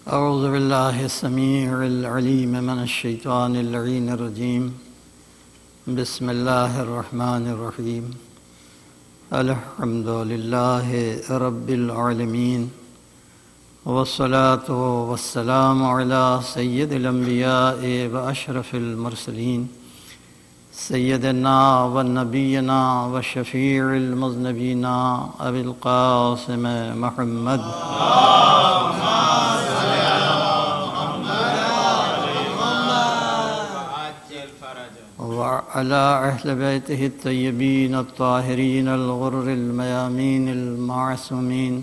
اعوذ باللہ السمیع العلیم من الشیطان اللعین الرجیم بسم اللہ الرحمن الرحیم الحمد للہ رب العالمین والصلاة والسلام علی سید الانبیاء و اشرف المرسلین سیدنا و نبینا و شفیع المذنبین ابی القاسم محمد وعلى أهل بيته الطيبين الطاهرين الغر الميامين المعصومين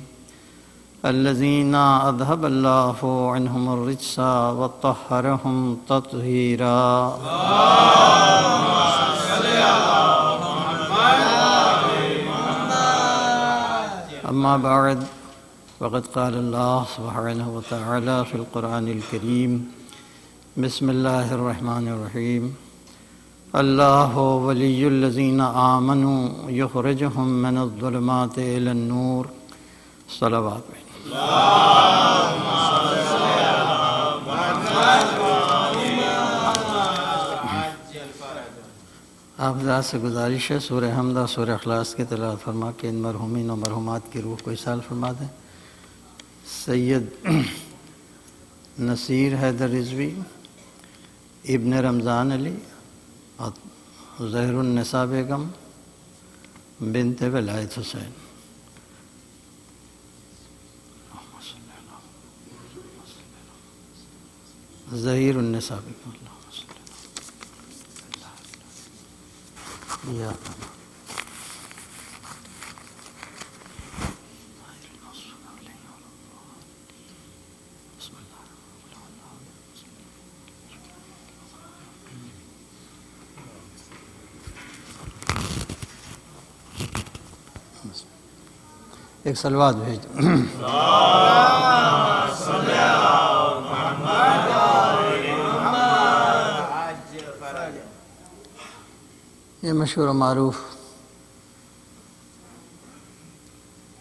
الذين أذهب الله عنهم الرجس وطهرهم تطهيرا. أما بعد فقد قال الله سبحانه وتعالى في القرآن الكريم بسم الله الرحمن الرحيم اللہ ولی الذین آمنوا یخرجہم من الظلمات الی النور. صلوات میں آپ حضرات سے گزارش ہے سورہ حمدہ سورہ اخلاص کی تلاوت فرما کے ان مرحومین و مرحومات کی روح کو اصال فرما دیں. سید نصیر حیدر رضوی ابن رمضان علی اور زہر النساء بیگم بنت ولایت حسین. ظہیر النساء بیگم ایک صلوات بھیج دو. یہ مشہور و معروف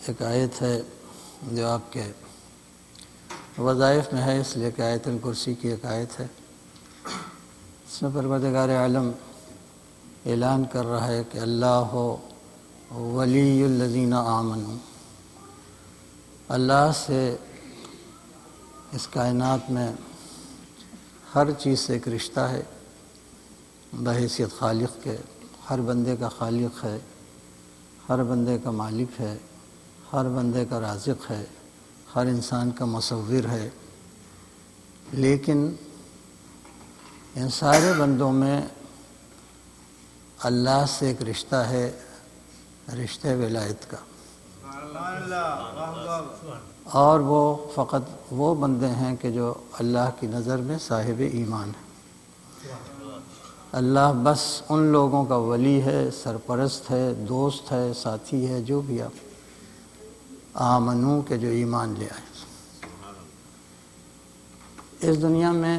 ایک آیت ہے جو آپ کے وظائف میں ہے، اس لیے کہ آیت الکرسی کی ایک آیت ہے. اس میں پروردگار عالم اعلان کر رہا ہے کہ اللہ ولی الذین آمنوا. اللہ سے اس کائنات میں ہر چیز سے ایک رشتہ ہے بحیثیت خالق کے. ہر بندے کا خالق ہے، ہر بندے کا مالک ہے، ہر بندے کا رازق ہے، ہر انسان کا مصور ہے. لیکن ان سارے بندوں میں اللہ سے ایک رشتہ ہے، رشتہ ولایت کا. اور وہ فقط وہ بندے ہیں کہ جو اللہ کی نظر میں صاحب ایمان ہیں. اللہ بس ان لوگوں کا ولی ہے، سرپرست ہے، دوست ہے، ساتھی ہے، جو بھی آپ آمنو کے جو ایمان لے آئے. اس دنیا میں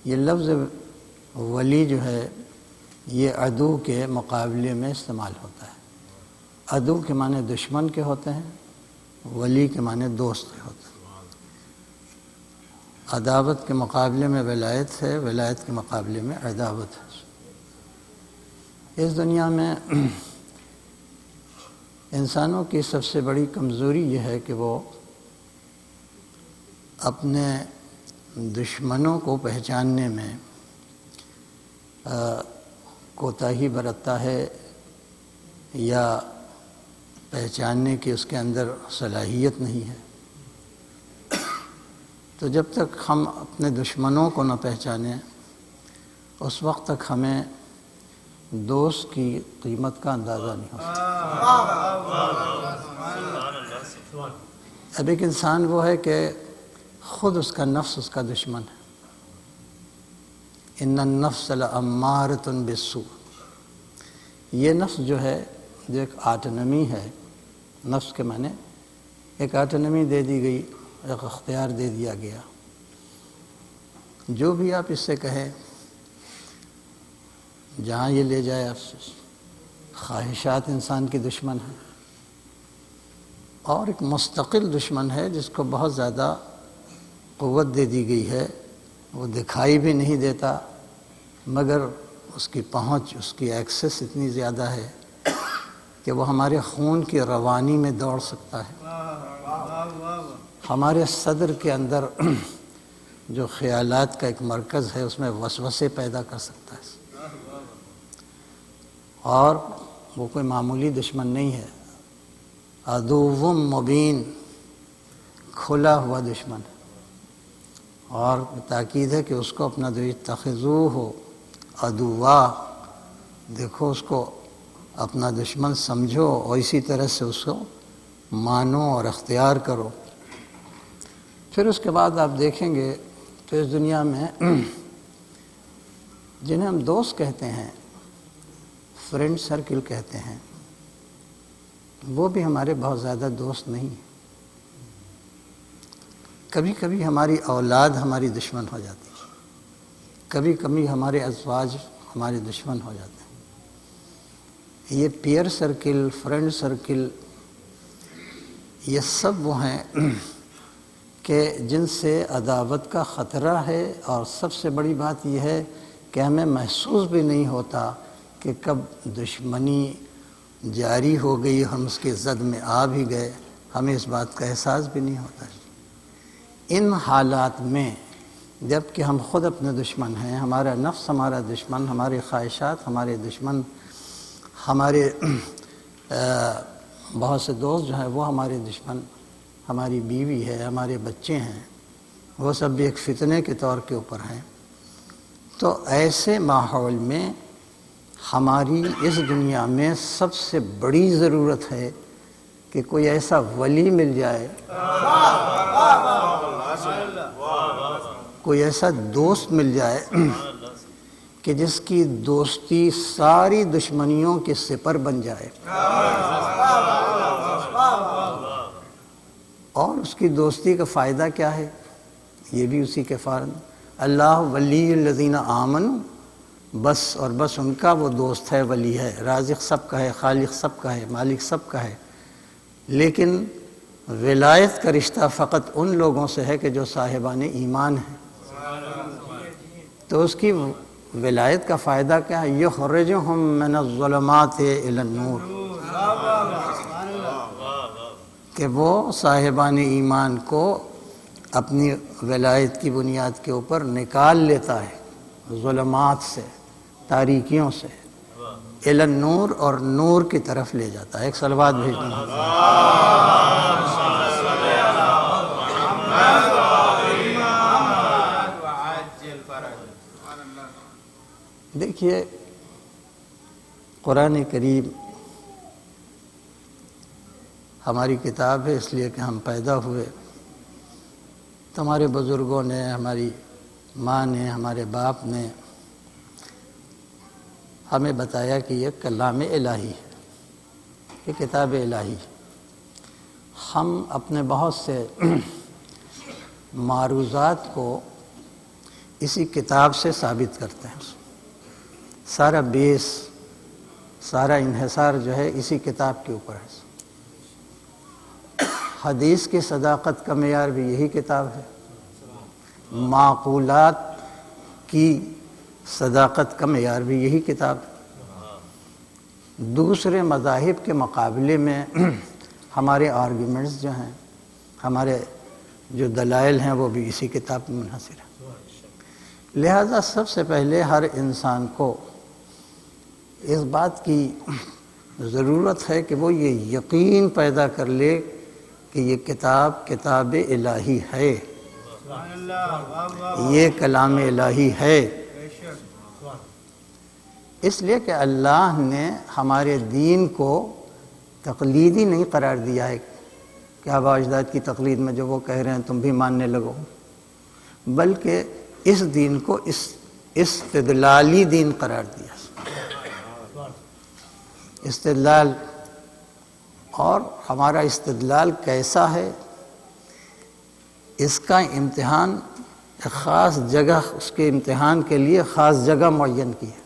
یہ لفظ ولی جو ہے یہ عدو کے مقابلے میں استعمال ہوتا ہے. عدو کے معنی دشمن کے ہوتے ہیں، ولی کے معنی دوست کے ہوتے ہیں. عداوت کے مقابلے میں ولایت ہے، ولایت کے مقابلے میں عداوت ہے. اس دنیا میں انسانوں کی سب سے بڑی کمزوری یہ ہے کہ وہ اپنے دشمنوں کو پہچاننے میں کوتاہی برتتا ہے یا پہچاننے کی اس کے اندر صلاحیت نہیں ہے. تو جب تک ہم اپنے دشمنوں کو نہ پہچانیں اس وقت تک ہمیں دوست کی قیمت کا اندازہ نہیں ہو سکتا. اب ایک انسان وہ ہے کہ خود اس کا نفس اس کا دشمن ہے. ان النفس لامارۃ بالسوء. یہ نفس جو ہے جو ایک آٹونمی ہے، نفس کے معنی ایک آٹونمی دے دی گئی، ایک اختیار دے دیا گیا. جو بھی آپ اس سے کہیں جہاں یہ لے جائے. خواہشات انسان کی دشمن ہیں. اور ایک مستقل دشمن ہے جس کو بہت زیادہ قوت دے دی گئی ہے، وہ دکھائی بھی نہیں دیتا مگر اس کی پہنچ، اس کی ایکسس اتنی زیادہ ہے کہ وہ ہمارے خون کی روانی میں دوڑ سکتا ہے، ہمارے صدر کے اندر جو خیالات کا ایک مرکز ہے اس میں وسوسے پیدا کر سکتا ہے، اور وہ کوئی معمولی دشمن نہیں ہے، عدو مبین، کھلا ہوا دشمن ہے، اور تاکید ہے کہ اس کو اپنا جو اتخذوہ عدوا، دیکھو اس کو اپنا دشمن سمجھو اور اسی طرح سے اس کو مانو اور اختیار کرو۔ پھر اس کے بعد آپ دیکھیں گے تو اس دنیا میں جنہیں ہم دوست کہتے ہیں، فرینڈ سرکل کہتے ہیں، وہ بھی ہمارے بہت زیادہ دوست نہیں ہیں۔ کبھی کبھی ہماری اولاد ہماری دشمن ہو جاتی ہے، کبھی کبھی ہمارے ازواج ہمارے دشمن ہو جاتے ہیں۔ یہ پیئر سرکل، فرینڈ سرکل، یہ سب وہ ہیں کہ جن سے عداوت کا خطرہ ہے، اور سب سے بڑی بات یہ ہے کہ ہمیں محسوس بھی نہیں ہوتا کہ کب دشمنی جاری ہو گئی، ہم اس کے زد میں آ بھی گئے، ہمیں اس بات کا احساس بھی نہیں ہوتا۔ ان حالات میں جب کہ ہم خود اپنے دشمن ہیں، ہمارا نفس ہمارا دشمن، ہمارے خواہشات ہمارے دشمن، ہمارے بہت سے دوست جو ہیں وہ ہمارے دشمن، ہماری بیوی ہے، ہمارے بچے ہیں، وہ سب بھی ایک فتنے کے طور کے اوپر ہیں، تو ایسے ماحول میں ہماری اس دنیا میں سب سے بڑی ضرورت ہے کہ کوئی ایسا ولی مل جائے، کوئی ایسا دوست مل جائے کہ جس کی دوستی ساری دشمنیوں کے سپر بن جائے، اور اس کی دوستی کا فائدہ کیا ہے؟ یہ بھی اسی کے فارغ، اللہ ولی الذین آمنوا، بس اور بس ان کا وہ دوست ہے، ولی ہے، رازق سب کا ہے، خالق سب کا ہے، مالک سب کا ہے، لیکن ولایت کا رشتہ فقط ان لوگوں سے ہے کہ جو صاحبان ایمان ہیں۔ تو اس کی ولایت کا فائدہ کیا ہے؟ یخرجہم من الظلمات الی النور، کہ وہ صاحبان ایمان کو اپنی ولایت کی بنیاد کے اوپر نکال لیتا ہے ظلمات سے، تاریکیوں سے، الی النور، اور نور کی طرف لے جاتا ہے۔ ایک صلوات بھیج دوں۔ دیکھیے قرآن کریم ہماری کتاب ہے، اس لیے کہ ہم پیدا ہوئے تو ہمارے بزرگوں نے، ہماری ماں نے، ہمارے باپ نے ہمیں بتایا کہ یہ کلام الہی ہے، یہ کتاب الہی۔ ہم اپنے بہت سے معروضات کو اسی کتاب سے ثابت کرتے ہیں، سارا بیس، سارا انحصار جو ہے اسی کتاب کے اوپر ہے۔ حدیث کی صداقت کا معیار بھی یہی کتاب ہے، معقولات کی صداقت کا معیار بھی یہی کتاب ہے۔ دوسرے مذاہب کے مقابلے میں ہمارے آرگیومنٹس جو ہیں، ہمارے جو دلائل ہیں، وہ بھی اسی کتاب میں منحصر ہیں۔ لہذا سب سے پہلے ہر انسان کو اس بات کی ضرورت ہے کہ وہ یہ یقین پیدا کر لے کہ یہ کتاب الہی ہے، یہ کلام الہی ہے، اس لیے کہ اللہ نے ہمارے دین کو تقلیدی نہیں قرار دیا ہے کہ آباء و اجداد کی تقلید میں جو وہ کہہ رہے ہیں تم بھی ماننے لگو، بلکہ اس دین کو استدلالی دین قرار دیا۔ استدلال، اور ہمارا استدلال کیسا ہے، اس کا امتحان ایک خاص جگہ، اس کے امتحان کے لیے خاص جگہ معین کی ہے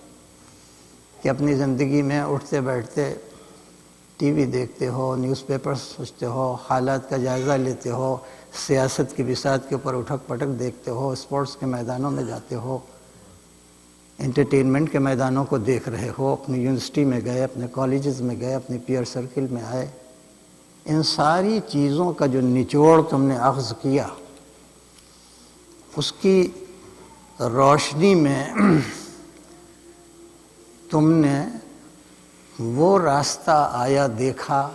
کہ اپنی زندگی میں اٹھتے بیٹھتے ٹی وی دیکھتے ہو، نیوز پیپر سوچتے ہو، حالات کا جائزہ لیتے ہو، سیاست کی بساط کے اوپر اٹھک پٹک دیکھتے ہو، اسپورٹس کے میدانوں میں جاتے ہو، انٹرٹینمنٹ کے میدانوں کو دیکھ رہے ہو، اپنی یونیورسٹی میں گئے، اپنے کالجز میں گئے، اپنی پیئر سرکل میں آئے، ان ساری چیزوں کا جو نچوڑ تم نے اخذ کیا، اس کی روشنی میں تم نے وہ راستہ آیا دیکھا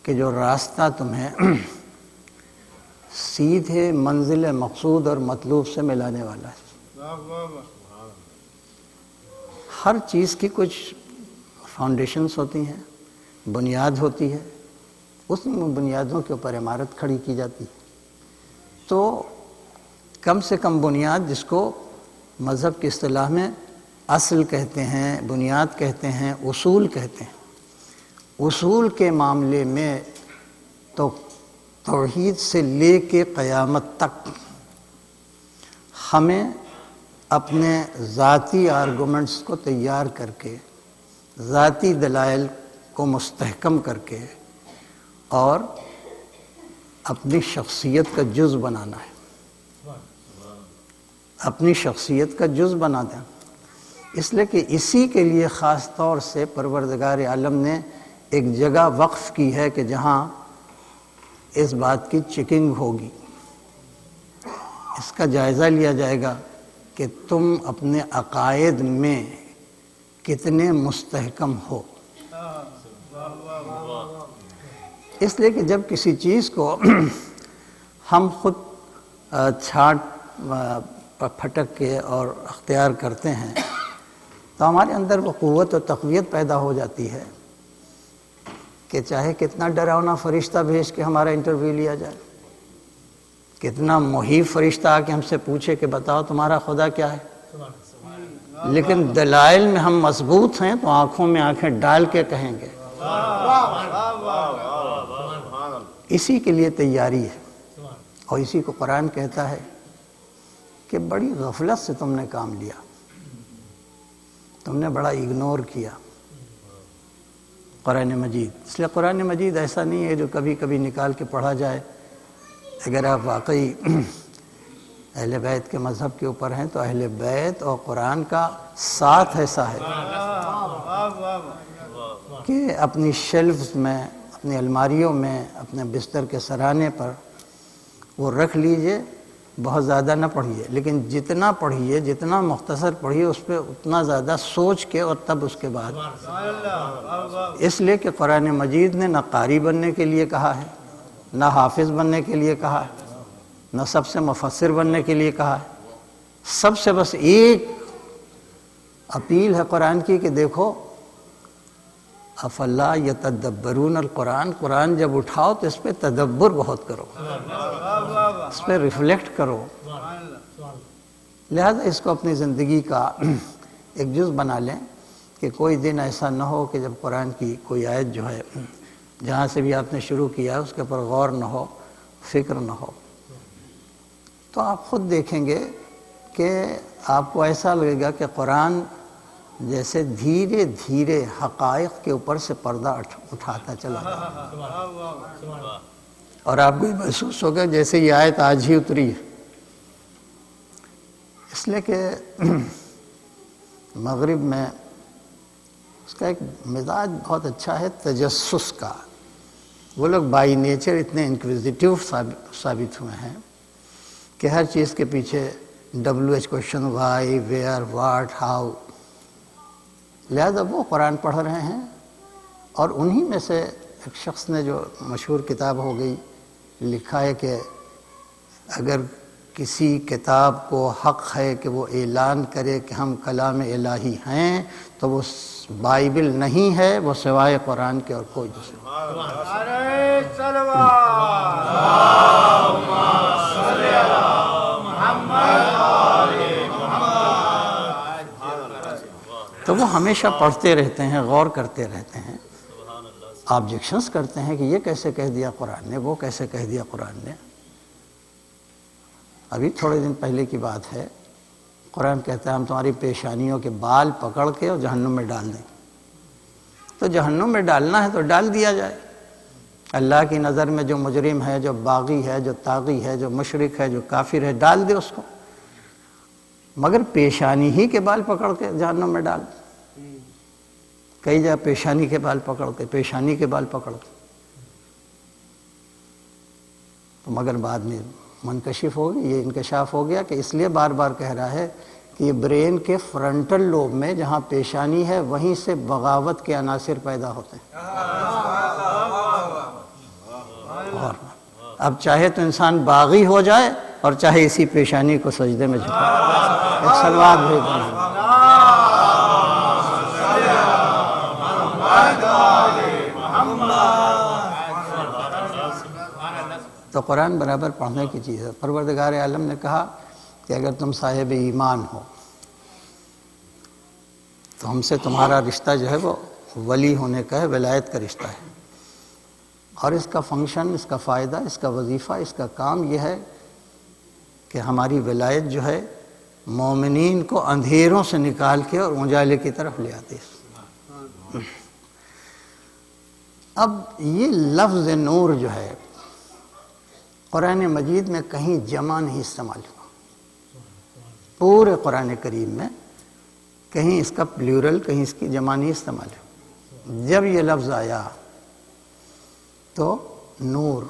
کہ جو راستہ تمہیں سیدھے منزل مقصود اور مطلوب سے ملانے والا ہے۔ ہر چیز کی کچھ فاؤنڈیشنز ہوتی ہیں، بنیاد ہوتی ہے، اس بنیادوں کے اوپر عمارت کھڑی کی جاتی ہے۔ تو کم سے کم بنیاد، جس کو مذہب کی اصطلاح میں اصل کہتے ہیں، بنیاد کہتے ہیں، اصول کہتے ہیں، اصول کے معاملے میں تو توحید سے لے کے قیامت تک ہمیں اپنے ذاتی آرگومنٹس کو تیار کر کے، ذاتی دلائل کو مستحکم کر کے اور اپنی شخصیت کا جز بنانا ہے، اپنی شخصیت کا جز بنا دیں۔ اس لیے کہ اسی کے لیے خاص طور سے پروردگار عالم نے ایک جگہ وقف کی ہے کہ جہاں اس بات کی چیکنگ ہوگی، اس کا جائزہ لیا جائے گا کہ تم اپنے عقائد میں کتنے مستحکم ہو۔ اس لیے کہ جب کسی چیز کو ہم خود چھانٹ پھٹک کے اور اختیار کرتے ہیں تو ہمارے اندر وہ قوت و تقویت پیدا ہو جاتی ہے کہ چاہے کتنا ڈراؤنا فرشتہ بھیج کے ہمارا انٹرویو لیا جائے، کتنا محیب فرشتہ آ کے ہم سے پوچھے کہ بتاؤ تمہارا خدا کیا ہے، لیکن دلائل میں ہم مضبوط ہیں تو آنکھوں میں آنکھیں ڈال کے کہیں گے۔ اسی کے لیے تیاری ہے، اور اسی کو قرآن کہتا ہے کہ بڑی غفلت سے تم نے کام لیا، تم نے بڑا اگنور کیا قرآن مجید۔ اس لیے قرآن مجید ایسا نہیں ہے جو کبھی کبھی نکال کے پڑھا جائے۔ اگر آپ واقعی اہل بیت کے مذہب کے اوپر ہیں تو اہل بیت اور قرآن کا ساتھ ایسا ہے کہ اپنی شیلفز میں، اپنی الماریوں میں، اپنے بستر کے سرانے پر وہ رکھ لیجئے، بہت زیادہ نہ پڑھیے، لیکن جتنا پڑھیے، جتنا مختصر پڑھیے، اس پہ اتنا زیادہ سوچ کے اور تب اس کے بعد۔ اس لیے کہ قرآن مجید نے نہ قاری بننے کے لیے کہا ہے، نہ حافظ بننے کے لیے کہا ہے، نہ سب سے مفسر بننے کے لیے کہا ہے۔ سب سے بس ایک اپیل ہے قرآن کی کہ دیکھو، افلا یتدبرون القرآن، قرآن جب اٹھاؤ تو اس پہ تدبر بہت کرو، اس پہ ریفلیکٹ کرو۔ لہذا اس کو اپنی زندگی کا ایک جز بنا لیں کہ کوئی دن ایسا نہ ہو کہ جب قرآن کی کوئی آیت جو ہے جہاں سے بھی آپ نے شروع کیا اس کے اوپر غور نہ ہو، فکر نہ ہو، تو آپ خود دیکھیں گے کہ آپ کو ایسا لگے گا کہ قرآن جیسے دھیرے دھیرے حقائق کے اوپر سے پردہ اٹھاتا چلا جائے، اور آپ کو محسوس ہوگا جیسے یہ آیت آج ہی اتری ہے۔ اس لیے کہ مغرب میں اس کا ایک مزاج بہت اچھا ہے تجسس کا۔ وہ لوگ بائی نیچر اتنے انکویزیٹیو ثابت ہوئے ہیں کہ ہر چیز کے پیچھے WH question, why, where, what, how. لہذا وہ قرآن پڑھ رہے ہیں، اور انہی میں سے ایک شخص نے جو مشہور کتاب ہو گئی لکھا ہے کہ اگر کسی کتاب کو حق ہے کہ وہ اعلان کرے کہ ہم کلام الہی ہیں تو وہ بائبل نہیں ہے، وہ سوائے قرآن کے اور کوئی دوسرا۔ تو وہ ہمیشہ پڑھتے رہتے ہیں، غور کرتے رہتے ہیں، آبجیکشنز کرتے ہیں کہ یہ کیسے کہہ دیا قرآن نے، وہ کیسے کہہ دیا قرآن نے۔ ابھی تھوڑے دن پہلے کی بات ہے، قرآن کہتا ہے ہم تمہاری پیشانیوں کے بال پکڑ کے اور جہنم میں ڈال دیں۔ تو جہنم میں ڈالنا ہے تو ڈال دیا جائے۔ اللہ کی نظر میں جو مجرم ہے، جو باغی ہے، جو طاغی ہے، جو مشرک ہے، جو کافر ہے، ڈال دے اس کو، مگر پیشانی ہی کے بال پکڑ کے جہنم میں ڈال، کئی جگہ پیشانی کے بال پکڑ کے، پیشانی کے بال پکڑ کے، تو مگر بعد میں منکشف ہو گئی، یہ انکشاف ہو گیا کہ اس لیے بار بار کہہ رہا ہے کہ یہ برین کے فرنٹل لوب میں جہاں پیشانی ہے وہیں سے بغاوت کے عناصر پیدا ہوتے ہیں۔ اور اب چاہے تو انسان باغی ہو جائے اور چاہے اسی پیشانی کو سجدے میں جھکائے۔ ایک سلوات بھیج دیں۔ تو قرآن برابر پڑھنے کی چیز ہے۔ پروردگار عالم نے کہا کہ اگر تم صاحب ایمان ہو تو ہم سے تمہارا رشتہ جو ہے وہ ولی ہونے کا ہے، ولایت کا رشتہ ہے، اور اس کا فنکشن، اس کا فائدہ، اس کا وظیفہ، اس کا کام یہ ہے کہ ہماری ولایت جو ہے مومنین کو اندھیروں سے نکال کے اور اجالے کی طرف لے آتی ہے۔ اب یہ لفظ نور جو ہے قرآن مجید میں کہیں جمع نہیں استعمال ہوا، پورے قرآن کریم میں کہیں اس کا پلیورل، کہیں اس کی جمع نہیں استعمال ہوا۔ جب یہ لفظ آیا تو نور،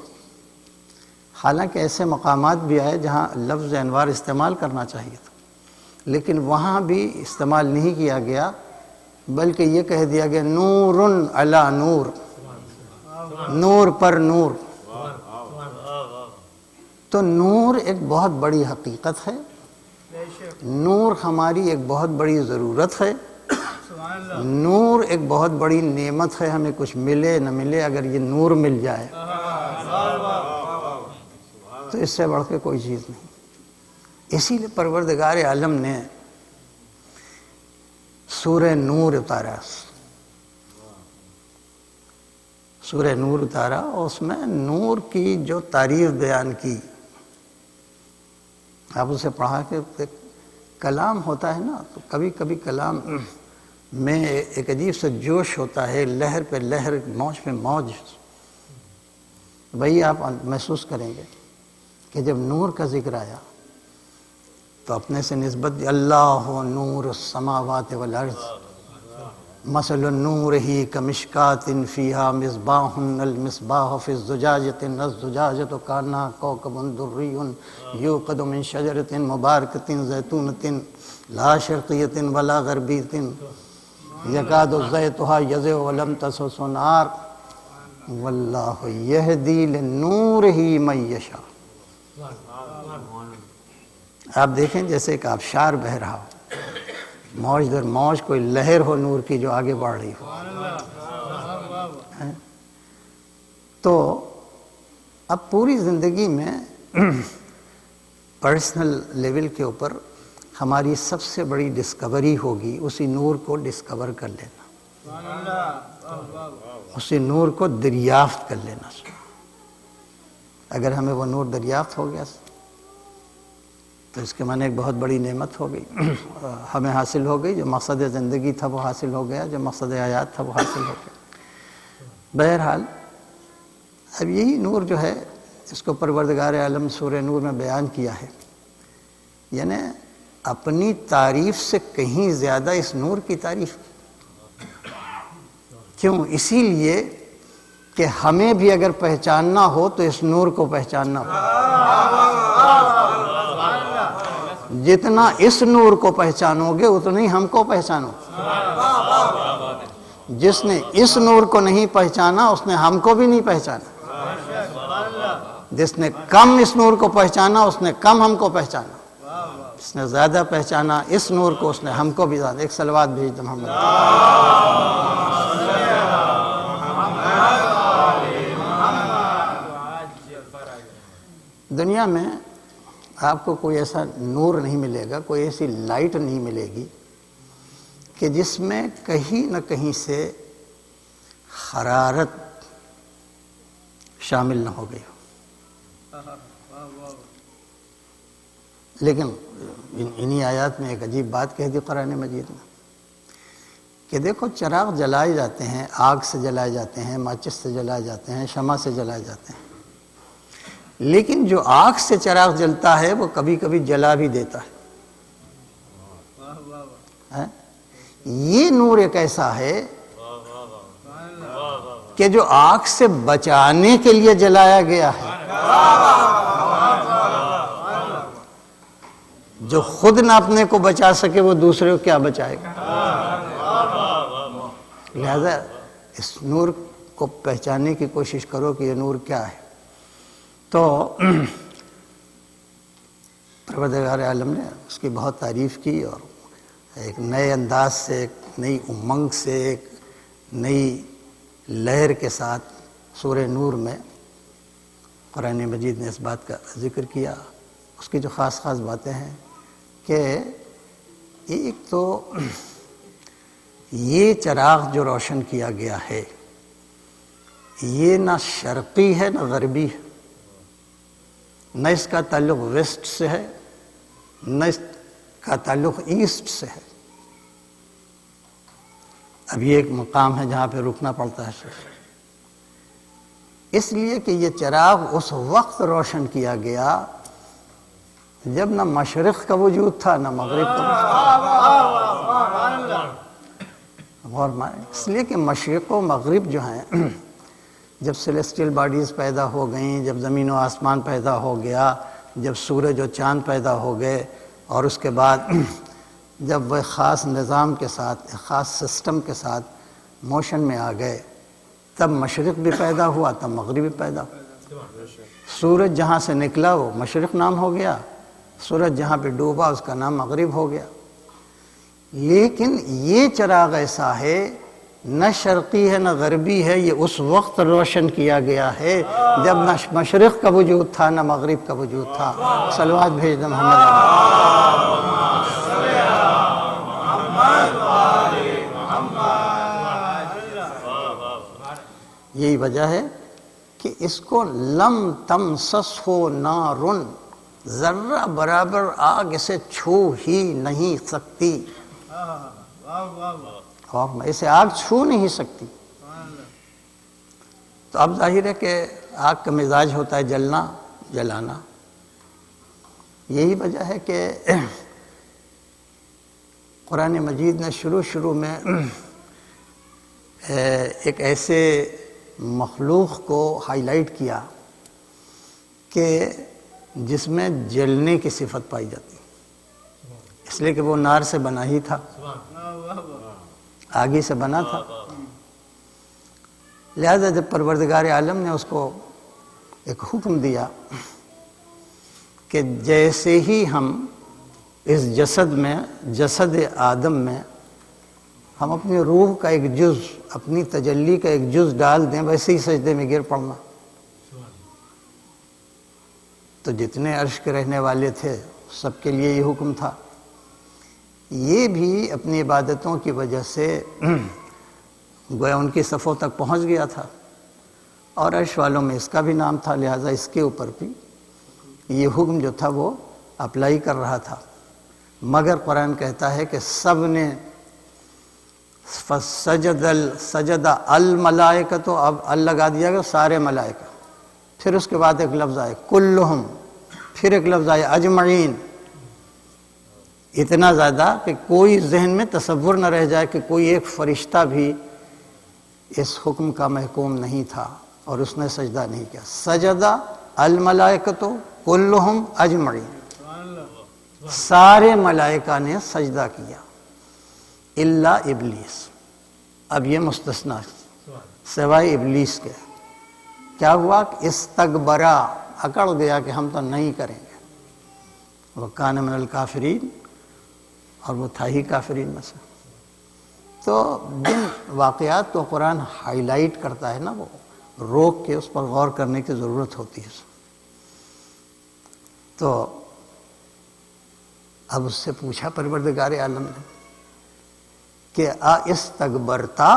حالانکہ ایسے مقامات بھی آئے جہاں لفظ انوار استعمال کرنا چاہیے تھا، لیکن وہاں بھی استعمال نہیں کیا گیا، بلکہ یہ کہہ دیا گیا نور علی نور، نور پر نور۔ تو نور ایک بہت بڑی حقیقت ہے، نور ہماری ایک بہت بڑی ضرورت ہے، نور ایک بہت بڑی نعمت ہے، ہمیں کچھ ملے نہ ملے اگر یہ نور مل جائے تو اس سے بڑھ کے کوئی چیز نہیں۔ اسی لیے پروردگار عالم نے سورہ نور اتارا، سورہ نور اتارا، اور اس میں نور کی جو تعریف بیان کی، آپ اسے پڑھا کہ کلام ہوتا ہے نا، تو کبھی کبھی کلام میں ایک عجیب سا جوش ہوتا ہے، لہر پہ لہر، موج پہ موج، وہی آپ محسوس کریں گے کہ جب نور کا ذکر آیا تو اپنے سے نسبت دی، اللہ نور السماوات والارض مثل نورہ کمشکات فیہا مصباح المصباح فی الزجاجۃ الزجاجۃ کانہا کوکب دری یوقد من شجرۃ مبارکۃ زیتونۃ لا شرقیۃ ولا غربیۃ یکاد زیتھا یضیء ولم تمسسہ نار واللہ یہدی لنورہ من یشاء۔ آپ دیکھیں جیسے ایک آبشار بہہ رہا ہو، موج در موج، کوئی لہر ہو نور کی جو آگے بڑھ رہی ہو۔ تو اب پوری زندگی میں پرسنل لیول کے اوپر ہماری سب سے بڑی ڈسکوری ہوگی اسی نور کو ڈسکور کر لینا، اسی نور کو دریافت کر لینا۔ اگر ہمیں وہ نور دریافت ہو گیا تو اس کے معنی ایک بہت بڑی نعمت ہو گئی، ہمیں حاصل ہو گئی، جو مقصد زندگی تھا وہ حاصل ہو گیا، جو مقصد حیات تھا وہ حاصل ہو گیا۔ بہرحال اب یہی نور جو ہے اس کو پروردگار عالم سورہ نور میں بیان کیا ہے، یعنی اپنی تعریف سے کہیں زیادہ اس نور کی تعریف۔ کیوں؟ اسی لیے کہ ہمیں بھی اگر پہچاننا ہو تو اس نور کو پہچاننا ہو۔ جتنا اس نور کو پہچانو گے اتنا ہی ہم کو پہچانو۔ جس نے اس نور کو نہیں پہچانا اس نے ہم کو بھی نہیں پہچانا، جس نے کم اس نور کو پہچانا اس نے کم ہم کو پہچانا، جس نے زیادہ پہچانا اس نور کو اس نے ہم کو بھی زیادہ۔ ایک صلوات بھیج دو محمد۔ دنیا میں آپ کو کوئی ایسا نور نہیں ملے گا، کوئی ایسی لائٹ نہیں ملے گی کہ جس میں کہیں نہ کہیں سے حرارت شامل نہ ہو گئی ہو۔ لیکن انہی آیات میں ایک عجیب بات کہہ دی قرآن مجید میں کہ دیکھو چراغ جلائے جاتے ہیں، آگ سے جلائے جاتے ہیں، ماچس سے جلائے جاتے ہیں، شمع سے جلائے جاتے ہیں، لیکن جو آگ سے چراغ جلتا ہے وہ کبھی کبھی جلا بھی دیتا ہے۔ یہ نور ایک ایسا ہے کہ جو آگ سے بچانے کے لیے جلایا گیا ہے، جو خود نہ اپنے کو بچا سکے وہ دوسرے کو کیا بچائے گا؟ لہذا اس نور کو پہچاننے کی کوشش کرو کہ یہ نور کیا ہے۔ تو پروردگار عالم نے اس کی بہت تعریف کی، اور ایک نئے انداز سے، ایک نئی امنگ سے، ایک نئی لہر کے ساتھ سورہ نور میں قرآن مجید نے اس بات کا ذکر کیا۔ اس کی جو خاص خاص باتیں ہیں کہ ایک تو یہ چراغ جو روشن کیا گیا ہے یہ نہ شرقی ہے نہ غربی ہے، نہ اس کا تعلق ویسٹ سے ہے نہ اس کا تعلق ایسٹ سے ہے۔ اب یہ ایک مقام ہے جہاں پہ رکنا پڑتا ہے اس لیے کہ یہ چراغ اس وقت روشن کیا گیا جب نہ مشرق کا وجود تھا نہ مغرب کا وجود تھا۔ غور مائیں، اس لیے کہ مشرق و مغرب جو ہیں جب سیلیسٹیل باڈیز پیدا ہو گئیں، جب زمین و آسمان پیدا ہو گیا، جب سورج و چاند پیدا ہو گئے، اور اس کے بعد جب وہ خاص نظام کے ساتھ، ایک خاص سسٹم کے ساتھ موشن میں آ گئے، تب مشرق بھی پیدا ہوا، تب مغرب بھی پیدا ہوا۔ سورج جہاں سے نکلا وہ مشرق نام ہو گیا، سورج جہاں پہ ڈوبا اس کا نام مغرب ہو گیا۔ لیکن یہ چراغ ایسا ہے، نہ شرقی ہے نہ غربی ہے، یہ اس وقت روشن کیا گیا ہے جب نہ مشرق کا وجود تھا نہ مغرب کا وجود تھا۔ صلوات بھیج دیں محمد۔ یہی وجہ ہے کہ اس کو لم تمسسہ نار، ذرہ برابر آگ اسے چھو ہی نہیں سکتی، اور اسے آگ چھو نہیں سکتی۔ تو اب ظاہر ہے کہ آگ کا مزاج ہوتا ہے جلنا جلانا۔ یہی وجہ ہے کہ قرآن مجید نے شروع میں ایک ایسے مخلوق کو ہائی لائٹ کیا کہ جس میں جلنے کی صفت پائی جاتی، اس لیے کہ وہ نار سے بنا ہی تھا، آگی سے بنا تھا۔ لہذا جب پروردگار عالم نے اس کو ایک حکم دیا کہ جیسے ہی ہم اس جسد میں، جسد آدم میں ہم اپنی روح کا ایک جز، اپنی تجلی کا ایک جز ڈال دیں، ویسے ہی سجدے میں گر پڑنا۔ تو جتنے عرش کے رہنے والے تھے سب کے لیے یہ حکم تھا۔ یہ بھی اپنی عبادتوں کی وجہ سے گویا ان کی صفوں تک پہنچ گیا تھا، اور عرش والوں میں اس کا بھی نام تھا، لہٰذا اس کے اوپر بھی یہ حکم جو تھا وہ اپلائی کر رہا تھا۔ مگر قرآن کہتا ہے کہ سب نے سجد الملائکہ، تو اب ال لگا دیا گیا سارے ملائکہ، پھر اس کے بعد ایک لفظ آئے کلہم، پھر ایک لفظ آئے اجمعین، اتنا زیادہ کہ کوئی ذہن میں تصور نہ رہ جائے کہ کوئی ایک فرشتہ بھی اس حکم کا محکوم نہیں تھا اور اس نے سجدہ نہیں کیا۔ سجدہ الملائکۃ کلہم اجمعین، سارے ملائکہ نے سجدہ کیا الا ابلیس۔ اب یہ مستثنیٰ سوائے ابلیس کے۔ کیا ہوا؟ استکبرا، اکڑ گیا کہ ہم تو نہیں کریں گے، وکان من الکافرین، اور وہ تھا ہی کافرین میں سے۔ تو جن واقعات کو قرآن ہائی لائٹ کرتا ہے نا، وہ روک کے اس پر غور کرنے کی ضرورت ہوتی ہے۔ تو اب اس سے پوچھا پروردگار عالم نے کہ استکبرتا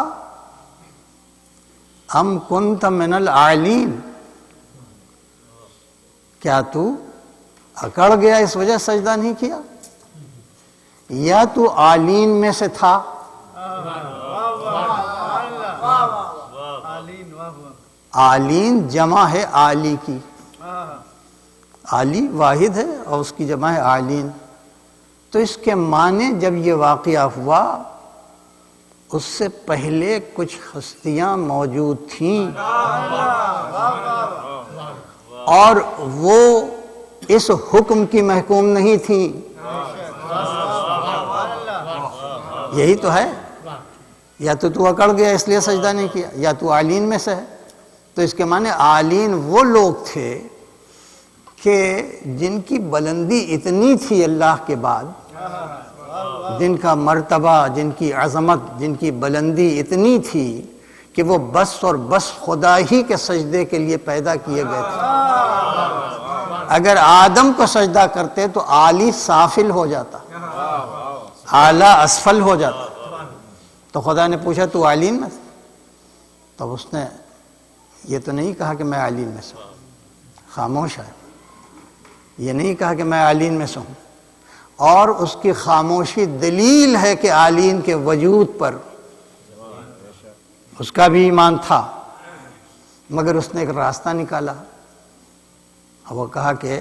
ام کنت من العالین، کیا تو اکڑ گیا اس وجہ سجدہ نہیں کیا، یا تو عالین میں سے تھا؟ آلین جمع ہے عالی کی، عالی واحد ہے اور اس کی جمع ہے آلین. تو اس کے معنی جب یہ واقعہ ہوا اس سے پہلے کچھ ہستیاں موجود تھیں اور وہ اس حکم کی محکوم نہیں تھیں. یہی تو ہے. یا تو اکڑ گیا اس لیے سجدہ نہیں کیا، یا تو عالین میں سے ہے. تو اس کے معنی عالین وہ لوگ تھے کہ جن کی بلندی اتنی تھی اللہ کے بعد، جن کا مرتبہ، جن کی عظمت، جن کی بلندی اتنی تھی کہ وہ بس اور بس خدا ہی کے سجدے کے لیے پیدا کیے گئے تھے. اگر آدم کو سجدہ کرتے تو عالی سافل ہو جاتا، اعلیٰ اسفل ہو جاتا. تو خدا نے پوچھا تو عالین میں سے؟ تب اس نے یہ تو نہیں کہا کہ میں عالین میں سے ہوں، خاموش ہے. یہ نہیں کہا کہ میں عالین میں سے ہوں. اور اس کی خاموشی دلیل ہے کہ عالین کے وجود پر اس کا بھی ایمان تھا، مگر اس نے ایک راستہ نکالا. وہ کہا کہ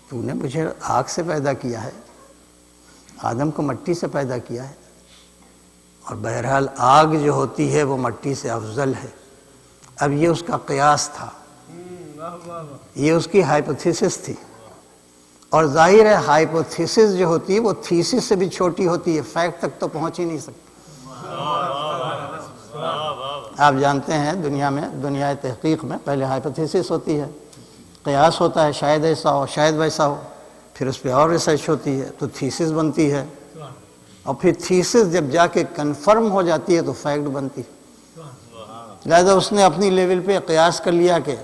تو نے مجھے آگ سے پیدا کیا ہے، آدم کو مٹی سے پیدا کیا ہے، اور بہرحال آگ جو ہوتی ہے وہ مٹی سے افضل ہے. اب یہ اس کا قیاس تھا، یہ اس کی ہائپوتھیسس تھی. اور ظاہر ہے ہائپوتھیسس جو ہوتی ہے وہ تھیسس سے بھی چھوٹی ہوتی ہے، فیکٹ تک تو پہنچ ہی نہیں سکتی. آپ جانتے ہیں دنیا تحقیق میں پہلے ہائپوتھیسس ہوتی ہے، قیاس ہوتا ہے، شاید ایسا ہو شاید ویسا ہو، پھر اس پہ اور ریسرچ ہوتی ہے تو تھیسس بنتی ہے، اور پھر تھیسس جب جا کے کنفرم ہو جاتی ہے تو فیکٹ بنتی ہے. لہذا اس نے اپنی لیول پہ قیاس کر لیا کہ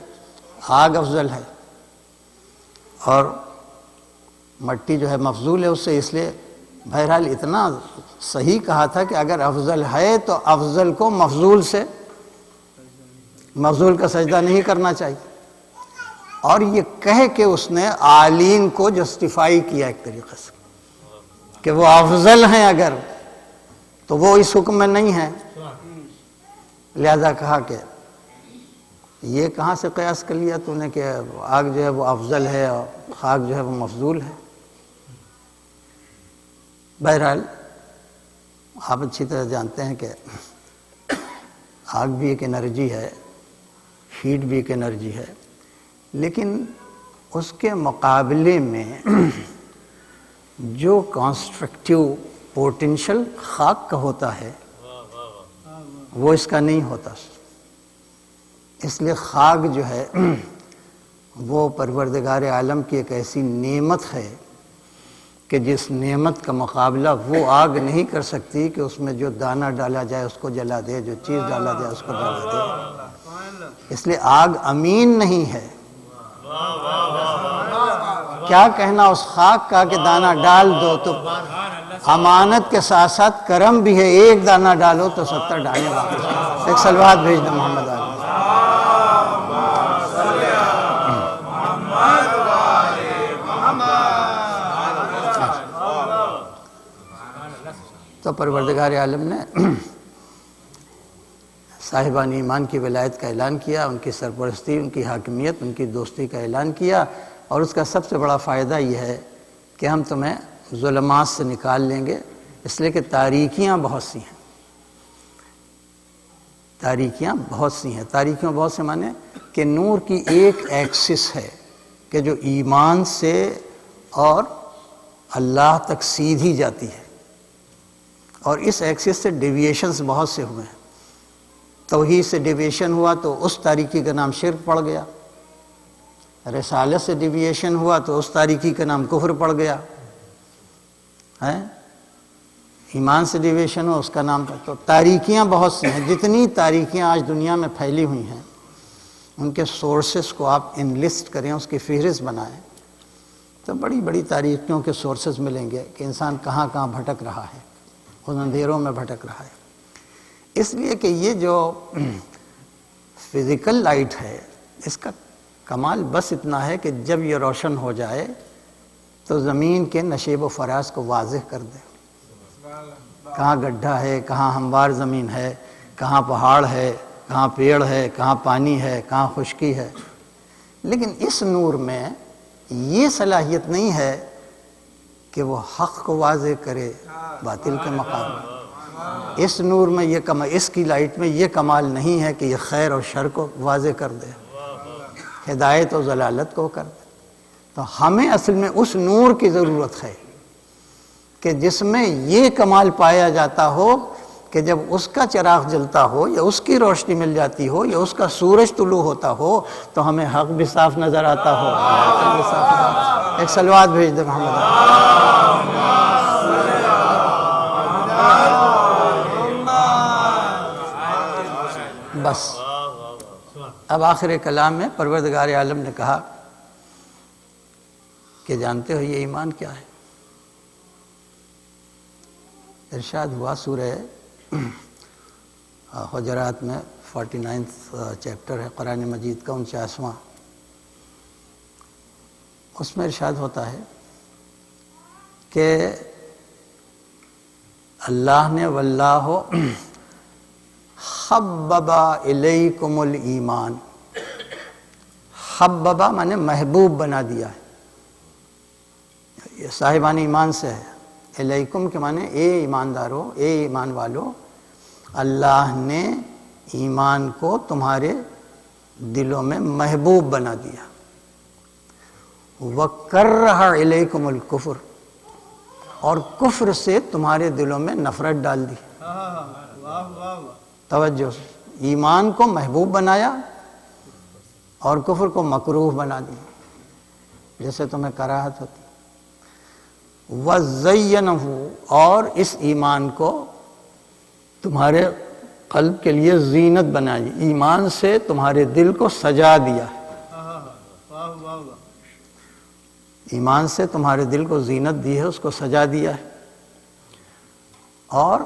آگ افضل ہے اور مٹی جو ہے مفضول ہے اس سے. اس لیے بہرحال اتنا صحیح کہا تھا کہ اگر افضل ہے تو افضل کو مفضول کا سجدہ نہیں کرنا چاہیے. اور یہ کہہ کے اس نے عالین کو جسٹیفائی کیا ایک طریقے سے کہ وہ افضل ہیں اگر تو وہ اس حکم میں نہیں ہیں. لہذا کہا کہ یہ کہاں سے قیاس کر لیا تو نے کہ آگ جو ہے وہ افضل ہے اور خاک جو ہے وہ مفضول ہے. بہرحال آپ اچھی طرح جانتے ہیں کہ آگ بھی ایک انرجی ہے، ہیٹ بھی ایک انرجی ہے، لیکن اس کے مقابلے میں جو کانسٹرکٹیو پوٹینشل خاک کا ہوتا ہے وہ اس کا نہیں ہوتا. اس لیے خاک جو ہے وہ پروردگار عالم کی ایک ایسی نعمت ہے کہ جس نعمت کا مقابلہ وہ آگ نہیں کر سکتی کہ اس میں جو دانہ ڈالا جائے اس کو جلا دے، جو چیز ڈالا جائے اس کو جلا دے. اس لیے آگ امین نہیں ہے. کیا کہنا اس خاک کا کہ دانہ ڈال دو، تو امانت کے ساتھ ساتھ کرم بھی ہے، ایک دانہ ڈالو تو 70 ڈالنے واپس. ایک صلوات بھیج دو محمد علی. تو پروردگار عالم نے صاحبان ایمان کی ولایت کا اعلان کیا، ان کی سرپرستی، ان کی حاکمیت، ان کی دوستی کا اعلان کیا. اور اس کا سب سے بڑا فائدہ یہ ہے کہ ہم تمہیں ظلمات سے نکال لیں گے، اس لیے کہ تاریکیاں بہت سی ہیں. تاریکیاں بہت سی ہیں. تاریکیاں بہت سے معنی کہ نور کی ایک ایکسس ہے کہ جو ایمان سے اور اللہ تک سیدھی جاتی ہے، اور اس ایکسس سے ڈیویشنز بہت سے ہوئے ہیں. توحید سے ڈیویشن ہوا تو اس تاریکی کا نام شرک پڑ گیا، رسالت سے ڈیویشن ہوا تو اس تاریکی کا نام کفر پڑ گیا ہے، ایمان سے ڈیویشن ہوا اس کا نام. تو تاریکیاں بہت سی ہیں. جتنی تاریکیاں آج دنیا میں پھیلی ہوئی ہیں ان کے سورسز کو آپ انلسٹ کریں، اس کی فہرست بنائیں تو بڑی بڑی تاریکیوں کے سورسز ملیں گے کہ انسان کہاں کہاں بھٹک رہا ہے، ان اندھیروں میں بھٹک رہا ہے. اس لیے کہ یہ جو فزیکل لائٹ ہے اس کا کمال بس اتنا ہے کہ جب یہ روشن ہو جائے تو زمین کے نشیب و فراز کو واضح کر دے. کہاں گڈھا ہے، کہاں ہموار زمین ہے، کہاں پہاڑ ہے، کہاں پیڑ ہے، کہاں پانی ہے، کہاں خشکی ہے، لیکن اس نور میں یہ صلاحیت نہیں ہے کہ وہ حق کو واضح کرے باطل کے مقابلے. اس نور میں اس کی لائٹ میں یہ کمال نہیں ہے کہ یہ خیر اور شر کو واضح کر دے، ہدایت اور ضلالت کو کر دے. تو ہمیں اصل میں اس نور کی ضرورت ہے کہ جس میں یہ کمال پایا جاتا ہو کہ جب اس کا چراغ جلتا ہو یا اس کی روشنی مل جاتی ہو یا اس کا سورج طلوع ہوتا ہو تو ہمیں حق بھی صاف نظر آتا ہو، باطل بھی صاف نظر آتا ہو. ایک صلوات بھیج دے محمد. بس اب آخر کلام میں پروردگار عالم نے کہا کہ جانتے ہو یہ ایمان کیا ہے؟ ارشاد ہوا سورہ حجرات میں 49 چیپٹر ہے قرآن مجید کا 49واں. اس میں ارشاد ہوتا ہے کہ اللہ نے واللہ حببا الیکم الایمان، حببا مانے محبوب بنا دیا ہے، یہ صاحبان ایمان سے ہے. الیکم کے معنی اے ایماندارو، اے ایمان والو، اللہ نے ایمان کو تمہارے دلوں میں محبوب بنا دیا. وَكَرَّهَ إِلَيْكُمُ الْكُفْرَ، اور کفر سے تمہارے دلوں میں نفرت ڈال دی. توجہ، ایمان کو محبوب بنایا اور کفر کو مکروہ بنا دیا، جیسے تمہیں کراہت ہوتی. وَزَيَّنَهُ، اور اس ایمان کو تمہارے قلب کے لیے زینت بنائی، ایمان سے تمہارے دل کو سجا دیا. ایمان سے تمہارے دل کو زینت دی ہے، اس کو سجا دیا ہے. اور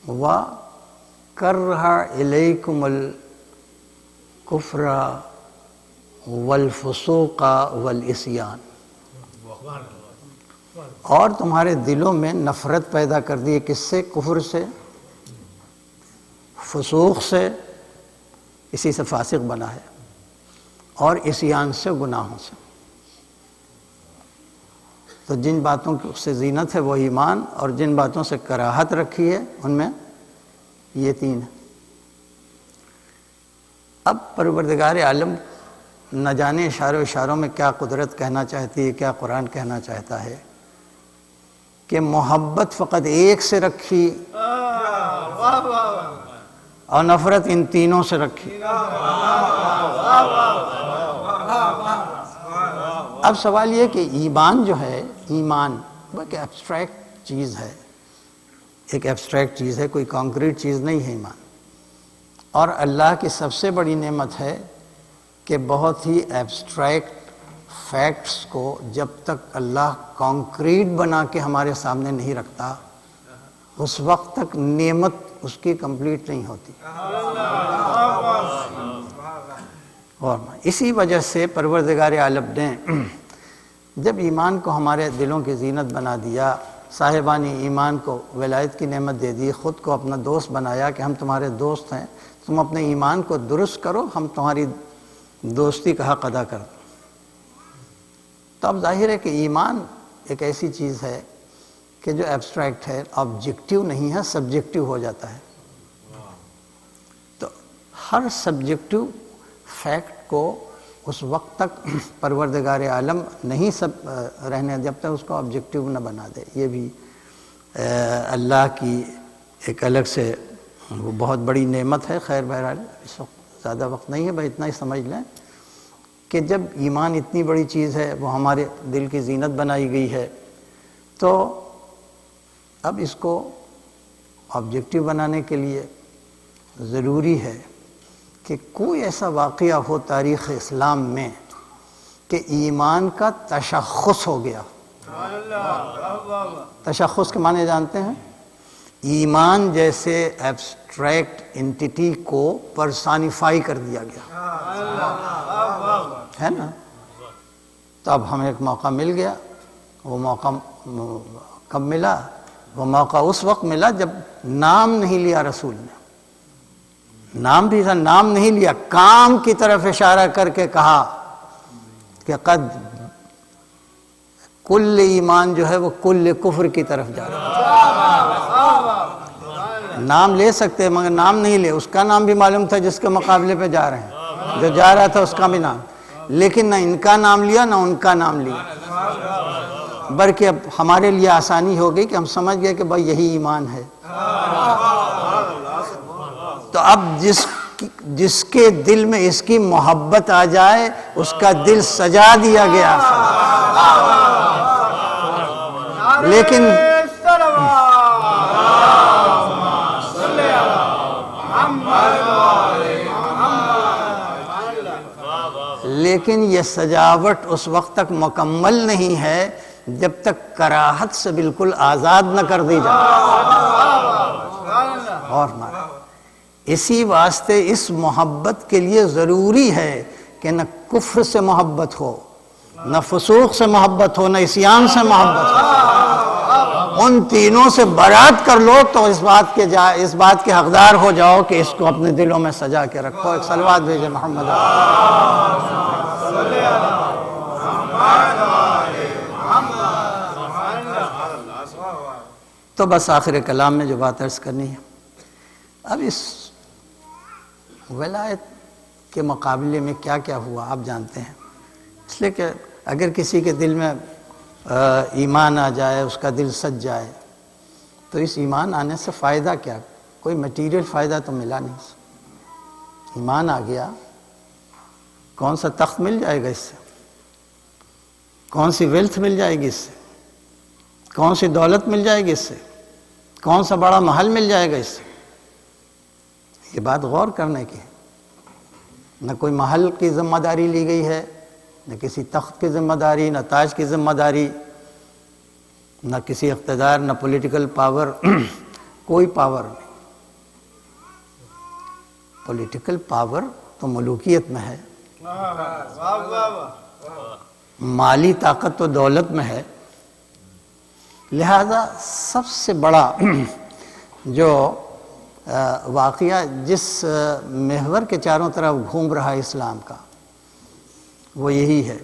وَكَرَّهَ إِلَيْكُمُ الْكُفْرَ وَالْفُسُوقَ وَالْعِصْيَانَ، اور تمہارے دلوں میں نفرت پیدا کر دی. کس سے؟ کفر سے، فسوق سے، اسی سے فاسق بنا ہے، اور عصیان سے، گناہوں سے. تو جن باتوں سے زینت ہے وہ ایمان، اور جن باتوں سے کراہت رکھی ہے ان میں یہ تین ہے. اب پروردگار عالم نہ جانے اشاروں میں کیا قدرت کہنا چاہتی ہے، کیا قرآن کہنا چاہتا ہے کہ محبت فقط ایک سے رکھی اور نفرت ان تینوں سے رکھی. اب سوال یہ کہ ایمان جو ہے، ایمان وہ ایک ایبسٹریکٹ چیز ہے، ایک ایبسٹریکٹ چیز ہے، کوئی کانکریٹ چیز نہیں ہے ایمان. اور اللہ کی سب سے بڑی نعمت ہے کہ بہت ہی ایبسٹریکٹ فیکٹس کو جب تک اللہ کانکریٹ بنا کے ہمارے سامنے نہیں رکھتا اس وقت تک نعمت اس کی کمپلیٹ نہیں ہوتی. اور اسی وجہ سے پروردگار عالم نے جب ایمان کو ہمارے دلوں کی زینت بنا دیا، صاحبانی ایمان کو ولایت کی نعمت دے دی، خود کو اپنا دوست بنایا کہ ہم تمہارے دوست ہیں، تم اپنے ایمان کو درست کرو، ہم تمہاری دوستی کا حق ادا کر دیں. تو اب ظاہر ہے کہ ایمان ایک ایسی چیز ہے کہ جو ایبسٹریکٹ ہے، آبجیکٹیو نہیں ہے، سبجیکٹیو ہو جاتا ہے. تو ہر سبجیکٹیو فیکٹ کو اس وقت تک پروردگار عالم نہیں رہنے جب تک اس کو آبجیکٹیو نہ بنا دے. یہ بھی اللہ کی ایک الگ سے وہ بہت بڑی نعمت ہے. خیر بہرحال اس وقت زیادہ وقت نہیں ہے، بھائی اتنا ہی سمجھ لیں کہ جب ایمان اتنی بڑی چیز ہے، وہ ہمارے دل کی زینت بنائی گئی ہے، تو اب اس کو آبجیکٹیو بنانے کے لیے ضروری ہے کہ کوئی ایسا واقعہ ہو تاریخ اسلام میں کہ ایمان کا تشخص ہو گیا. تشخص کے معنی جانتے ہیں؟ ایمان جیسے ایبسٹریکٹ انٹیٹی کو پرسانیفائی کر دیا گیا ہے نا. تو اب ہمیں ایک موقع مل گیا. وہ موقع کب ملا؟ وہ موقع اس وقت ملا جب نام نہیں لیا رسول نے. نام بھی تھا، نام نہیں لیا، کام کی طرف اشارہ کر کے کہا کہ قد کل ایمان جو ہے وہ کل کفر کی طرف جا رہا ہے۔ نام لے سکتے مگر نام نہیں لے، اس کا نام بھی معلوم تھا جس کے مقابلے پہ جا رہے ہیں، جو جا رہا تھا اس کا بھی نام، لیکن نہ ان کا نام لیا نہ ان کا نام لیا، بلکہ اب ہمارے لیے آسانی ہو گئی کہ ہم سمجھ گئے کہ بھائی یہی ایمان ہے۔ تو اب جس کے دل میں اس کی محبت آ جائے اس کا دل سجا دیا گیا، لیکن یہ سجاوٹ اس وقت تک مکمل نہیں ہے جب تک کراہت سے بالکل آزاد نہ کر دی جائے۔ اور اسی واسطے اس محبت کے لیے ضروری ہے کہ نہ کفر سے محبت ہو، نہ فسوق سے محبت ہو، نہ عصیان سے محبت ہو، ان تینوں سے برات کر لو تو اس بات کے حقدار ہو جاؤ کہ اس کو اپنے دلوں میں سجا کے رکھو۔ ایک صلوات بھیجے محمد۔ تو بس آخر کلام میں جو بات عرض کرنی ہے، اب اس ولایت کے مقابلے میں کیا کیا ہوا آپ جانتے ہیں، اس لیے کہ اگر کسی کے دل میں ایمان آ جائے، اس کا دل سج جائے، تو اس ایمان آنے سے فائدہ کیا؟ کوئی میٹیریل فائدہ تو ملا نہیں۔ ایمان آ گیا، کون سا تخت مل جائے گا اس سے؟ کون سی ویلتھ مل جائے گی اس سے؟ کون سی دولت مل جائے گی اس سے؟ کون سا بڑا محل مل جائے گا اس سے؟ یہ بات غور کرنے کی ہے۔ نہ کوئی محل کی ذمہ داری لی گئی ہے، نہ کسی تخت کی ذمہ داری، نہ تاج کی ذمہ داری، نہ کسی اقتدار، نہ پولیٹیکل پاور، کوئی پاور نہیں۔ پولیٹیکل پاور تو ملوکیت میں ہے، مالی طاقت تو دولت میں ہے، لہذا سب سے بڑا جو واقعہ جس محور کے چاروں طرف گھوم رہا ہے اسلام کا، وہ یہی ہے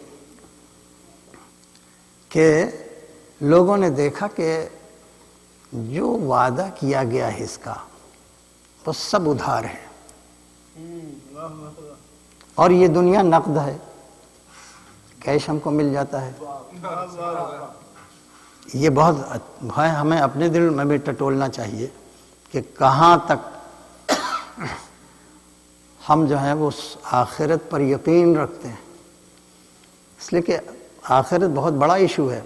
کہ لوگوں نے دیکھا کہ جو وعدہ کیا گیا ہے اس کا وہ سب ادھار ہے، اور یہ دنیا نقد ہے، کیش ہم کو مل جاتا ہے۔ یہ بہت ہمیں اپنے دل میں بھی ٹٹولنا چاہیے کہ کہاں تک ہم جو ہیں وہ آخرت پر یقین رکھتے ہیں، اس لیے کہ آخرت بہت بڑا ایشو ہے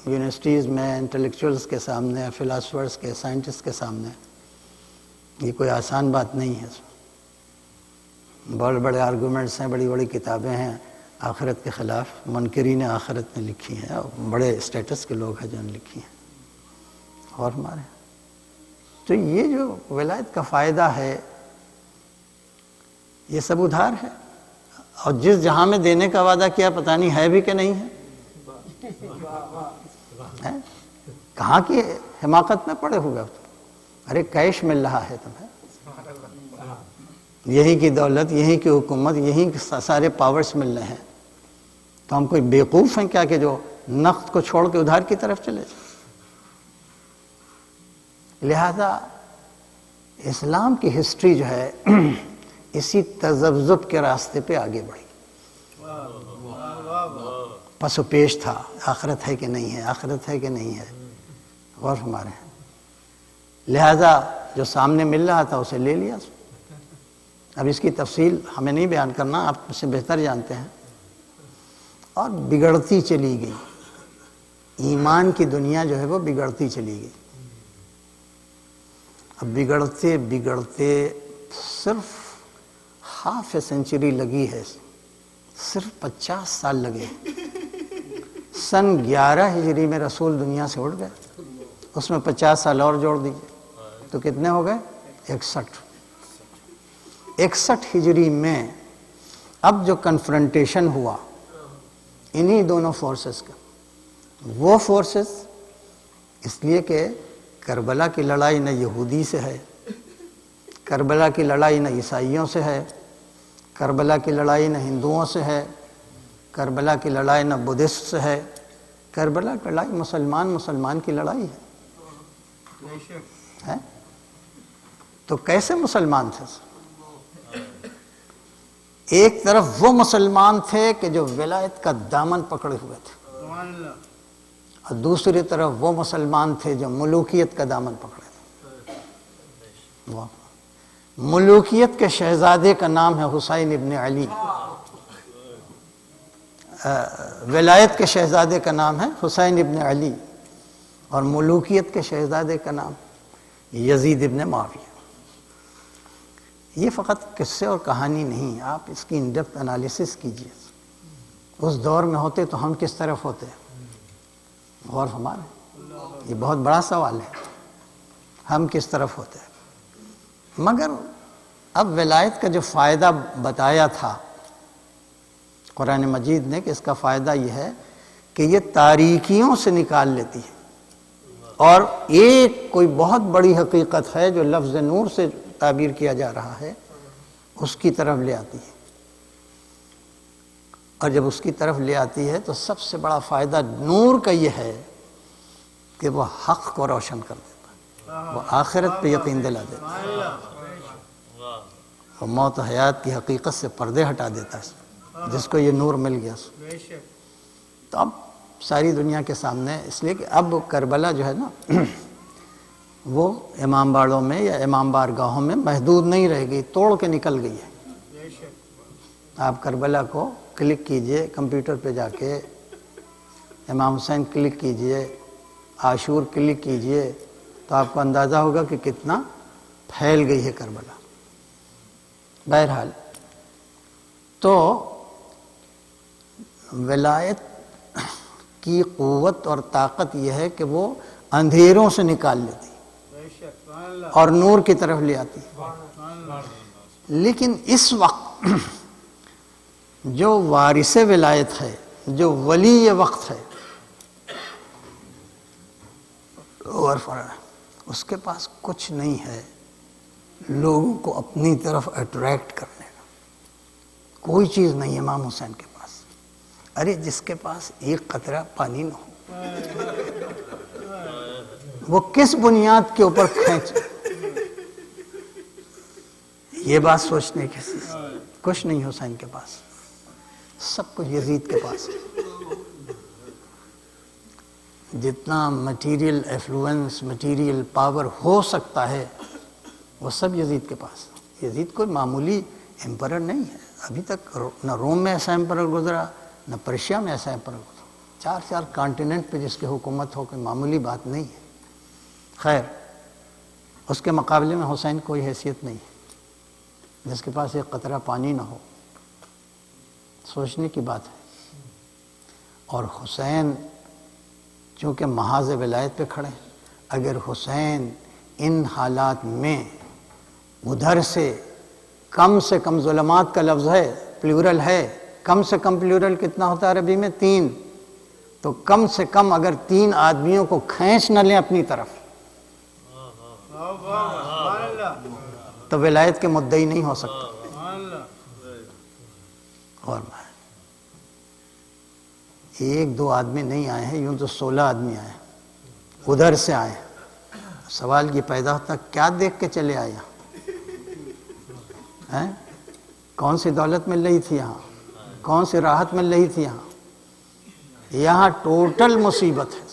یونیورسٹیز میں، انٹلیکچوئلز کے سامنے، فلاسفرز کے، سائنٹسٹ کے سامنے۔ یہ کوئی آسان بات نہیں ہے، بڑے بڑے آرگومنٹس ہیں، بڑی بڑی کتابیں ہیں آخرت کے خلاف، منکرین آخرت نے لکھی ہیں، اور بڑے اسٹیٹس کے لوگ ہیں جنہوں نے لکھی ہیں، اور ہمارے تو یہ جو ولایت کا فائدہ ہے یہ سب ادھار ہے، اور جس جہاں میں دینے کا وعدہ کیا پتہ نہیں ہے بھی کہ نہیں ہے، کہاں کی حماقت میں پڑے ہوئے ہو؟ ارے کیش مل رہا ہے تمہیں، یہی کی دولت، یہی کی حکومت، یہی کے سارے پاورز مل رہے ہیں، تو ہم کوئی بیوقوف ہیں کیا کہ جو نقد کو چھوڑ کے ادھار کی طرف چلے جائیں؟ لہذا اسلام کی ہسٹری جو ہے اسی تذبذب کے راستے پہ آگے بڑھی، پس و پیش تھا، آخرت ہے کہ نہیں ہے، آخرت ہے کہ نہیں ہے، غور ہمارے ہیں، لہذا جو سامنے مل رہا تھا اسے لے لیا۔ اب اس کی تفصیل ہمیں نہیں بیان کرنا، آپ مجھ سے بہتر جانتے ہیں، اور بگڑتی چلی گئی، ایمان کی دنیا جو ہے وہ بگڑتی چلی گئی۔ اب بگڑتے بگڑتے صرف ہاف اے سینچری لگی ہے، صرف 50 سال لگے۔ سن 11 ہجری میں رسول دنیا سے اٹھ گئے، اس میں 50 سال اور جوڑ دیجئے تو کتنے ہو گئے؟ 61 ہجری میں اب جو کنفرنٹیشن ہوا انہی دونوں فورسز کا، وہ فورسز اس لیے کہ کربلا کی لڑائی نہ یہودی سے ہے، کربلا کی لڑائی نہ عیسائیوں سے ہے، کربلا کی لڑائی نہ ہندوؤں سے ہے، کربلا کی لڑائی نہ بدھسٹ سے ہے، کربلا کی لڑائی مسلمان کی لڑائی ہے۔ تو کیسے مسلمان تھے؟ ایک طرف وہ مسلمان تھے کہ جو ولایت کا دامن پکڑے ہوئے تھے، اور دوسری طرف وہ مسلمان تھے جو ملوکیت کا دامن پکڑے تھے۔ ملوکیت کے شہزادے کا نام ہے حسین ابن علی، ولایت کے شہزادے کا نام ہے حسین ابن علی، اور ملوکیت کے شہزادے کا نام یزید ابن معاویہ۔ یہ فقط قصے اور کہانی نہیں، آپ اس کی ان ڈیپتھ انالیسس کیجئے۔ اس دور میں ہوتے تو ہم کس طرف ہوتے؟ غور فرمائیں، یہ بہت بڑا سوال ہے، ہم کس طرف ہوتے؟ مگر اب ولایت کا جو فائدہ بتایا تھا قرآن مجید نے کہ اس کا فائدہ یہ ہے کہ یہ تاریکیوں سے نکال لیتی ہے، اور ایک کوئی بہت بڑی حقیقت ہے جو لفظ نور سے تعبیر کیا جا رہا ہے، اس کی طرف لے آتی ہے۔ اور جب اس کی طرف لے آتی ہے تو سب سے بڑا فائدہ نور کا یہ ہے کہ وہ حق کو روشن کر دیتا ہے، وہ آخرت پہ یقین دلا دیتا ہے، وہ موت و حیات کی حقیقت سے پردے ہٹا دیتا ہے، جس کو یہ نور مل گیا۔ تو اب ساری دنیا کے سامنے، اس لیے کہ اب کربلا جو ہے نا وہ امام باڑوں میں یا امام بارگاہوں میں محدود نہیں رہ گئی، توڑ کے نکل گئی ہے۔ آپ کربلا کو کلک کیجئے کمپیوٹر پہ جا کے، امام حسین کلک کیجئے، عاشور کلک کیجئے، تو آپ کو اندازہ ہوگا کہ کتنا پھیل گئی ہے کربلا۔ بہرحال تو ولایت کی قوت اور طاقت یہ ہے کہ وہ اندھیروں سے نکال لیتی اور نور کی طرف لے آتی۔ لیکن اس وقت جو وارث ولایت ہے، جو ولی وقت ہے، اس کے پاس کچھ نہیں ہے لوگوں کو اپنی طرف اٹریکٹ کرنے کا، کوئی چیز نہیں امام حسین کے پاس۔ ارے جس کے پاس ایک قطرہ پانی نہ ہو، وہ کس بنیاد کے اوپر کھینچ؟ یہ بات سوچنے کی کچھ نہیں حسین کے پاس، سب کچھ یزید کے پاس ہے۔ جتنا مٹیریل ایفلوئنس، مٹیریل پاور ہو سکتا ہے وہ سب یزید کے پاس۔ یزید کوئی معمولی ایمپرر نہیں ہے، ابھی تک نہ روم میں ایسا ایمپرر گزرا، نہ پرشیا میں ایسا ایمپرر گزرا۔ 4 کانٹیننٹ پہ جس کی حکومت ہو کوئی معمولی بات نہیں ہے۔ خیر، اس کے مقابلے میں حسین کوئی حیثیت نہیں ہے، جس کے پاس ایک قطرہ پانی نہ ہو۔ سوچنے کی بات ہے۔ اور حسین چونکہ محاذ ولایت پہ کھڑے، اگر حسین ان حالات میں ادھر سے کم ظلمات کا لفظ ہے، پلیورل ہے، کم سے کم پلیورل کتنا ہوتا ہے عربی میں؟ 3، تو کم سے کم اگر 3 آدمیوں کو کھینچ نہ لیں اپنی طرف تو ولایت کے مدعی نہیں ہو سکتا۔ اور 1-2 آدمی نہیں آئے ہیں، یوں تو 16 آدمی آئے ہیں، ادھر سے آئے ہیں۔ سوال یہ پیدا ہوتا کیا دیکھ کے چلے آئے ہیں؟ کون سی دولت مل رہی تھی یہاں؟ کون سی راحت مل رہی تھی یہاں؟ یہاں ٹوٹل مصیبت ہے،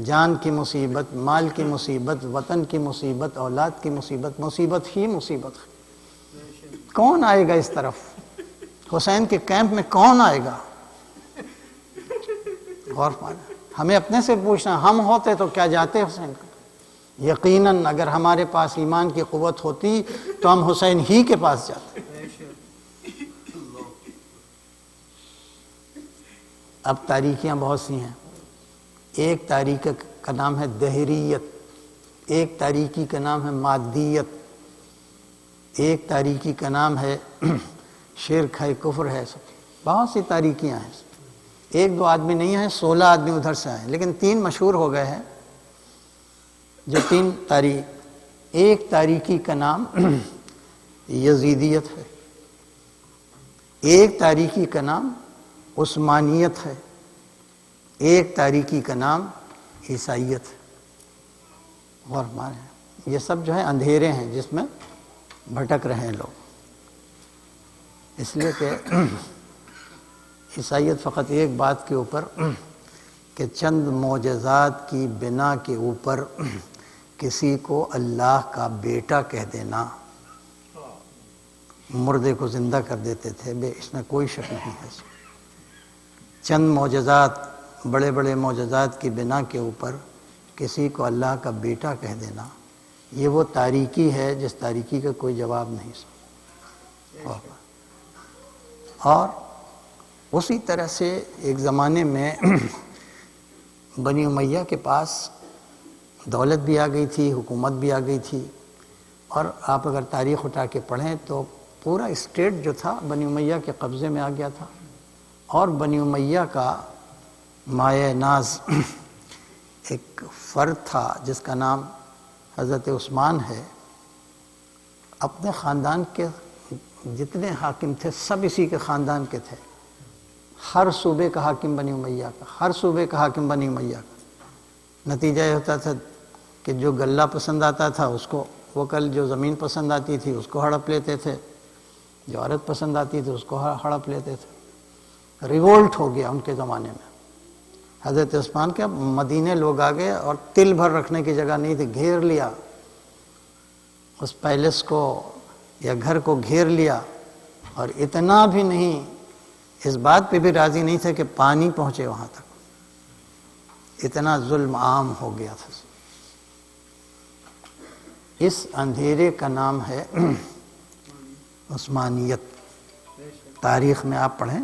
جان کی مصیبت، مال کی مصیبت، وطن کی مصیبت، اولاد کی مصیبت، مصیبت ہی مصیبت ہے۔ کون آئے گا اس طرف؟ حسین کے کیمپ میں کون آئے گا؟ غور فرمائیں، ہمیں اپنے سے پوچھنا، ہم ہوتے تو کیا جاتے حسین کو؟ یقیناً اگر ہمارے پاس ایمان کی قوت ہوتی تو ہم حسین ہی کے پاس جاتے۔ اب تاریکیاں بہت سی ہیں۔ ایک تاریکی کا نام ہے دہریت، ایک تاریکی کا نام ہے مادیت، ایک تاریکی کا نام ہے شرک ہے، کفر ہے، سب بہت سی تاریکیاں ہیں۔ 1-2 آدمی نہیں ہیں، 16 آدمی ادھر سے آئے، لیکن 3 مشہور ہو گئے ہیں، جو 3 ایک تاریکی کا نام یزیدیت ہے، ایک تاریکی کا نام عثمانیت ہے، ایک تاریکی کا نام عیسائیت ہے۔ غور ماریں، یہ سب جو ہے اندھیرے ہیں جس میں بھٹک رہے ہیں لوگ، اس لیے کہ عیسائیت فقط ایک بات کے اوپر کہ چند معجزات کی بنا کے اوپر کسی کو اللہ کا بیٹا کہہ دینا، مردے کو زندہ کر دیتے تھے، اس میں کوئی شک نہیں ہے۔ چند معجزات، بڑے بڑے معجزات کی بنا کے اوپر کسی کو اللہ کا بیٹا کہہ دینا، یہ وہ تاریکی ہے جس تاریکی کا کوئی جواب نہیں۔ اور اسی طرح سے ایک زمانے میں بنی امیہ کے پاس دولت بھی آ گئی تھی، حکومت بھی آ گئی تھی، اور آپ اگر تاریخ اٹھا کے پڑھیں تو پورا اسٹیٹ جو تھا بنی امیہ کے قبضے میں آ گیا تھا، اور بنی امیہ کا مایہ ناز ایک فرد تھا جس کا نام حضرت عثمان ہے۔ اپنے خاندان کے جتنے حاکم تھے سب اسی کے خاندان کے تھے، ہر صوبے کا حاکم بنی امیہ کا، ہر صوبے کا حاکم بنی امیہ کا۔ نتیجہ یہ ہوتا تھا کہ جو غلہ پسند آتا تھا اس کو وہ جو زمین پسند آتی تھی اس کو ہڑپ لیتے تھے، جو عورت پسند آتی تھی اس کو ہڑپ لیتے تھے۔ ریولٹ ہو گیا ان کے زمانے میں۔ حضرت عثمان کے مدینے لوگ آ گئے اور تل بھر رکھنے کی جگہ نہیں تھی، گھیر لیا اس پیلس کو یا گھر کو، گھیر لیا، اور اتنا بھی نہیں، اس بات پہ بھی راضی نہیں تھے کہ پانی پہنچے وہاں تک، اتنا ظلم عام ہو گیا تھا۔ اس اندھیرے کا نام ہے عثمانیت۔ تاریخ میں آپ پڑھیں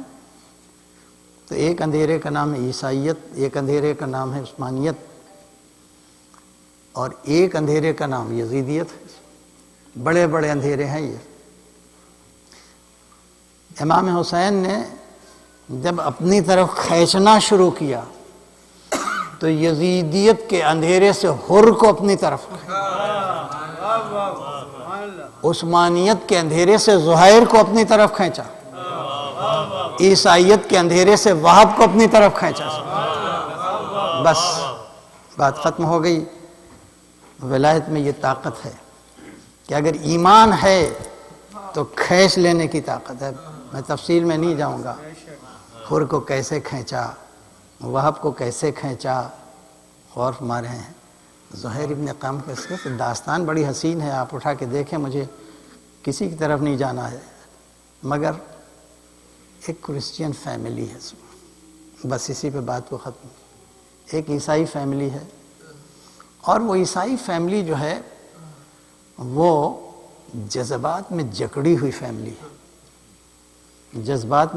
تو ایک اندھیرے کا نام ہے عیسائیت، ایک اندھیرے کا نام ہے عثمانیت، اور ایک اندھیرے کا نام یزیدیت ہے۔ بڑے بڑے اندھیرے ہیں یہ۔ امام حسین نے جب اپنی طرف کھینچنا شروع کیا تو یزیدیت کے اندھیرے سے حر کو اپنی طرف، عثمانیت کے اندھیرے سے زہیر کو اپنی طرف کھینچا، عیسائیت کے اندھیرے سے وہاب کو اپنی طرف کھینچا۔ بس بات ختم ہو گئی۔ ولایت میں یہ طاقت ہے کہ اگر ایمان ہے تو کھینچ لینے کی طاقت ہے۔ میں تفصیل میں نہیں جاؤں گا، حر کو کیسے کھینچا، وہاب کو کیسے کھینچا، غور فرما رہے ہیں۔ زہیر ابن قام کی داستان بڑی حسین ہے، آپ اٹھا کے دیکھیں، مجھے کسی کی طرف نہیں جانا ہے، مگر ایک کرسچین فیملی ہے، بس اسی پہ بات کو ختم۔ ایک عیسائی فیملی ہے، اور وہ عیسائی فیملی جو ہے وہ جذبات میں جکڑی ہوئی فیملی ہے۔ جذبات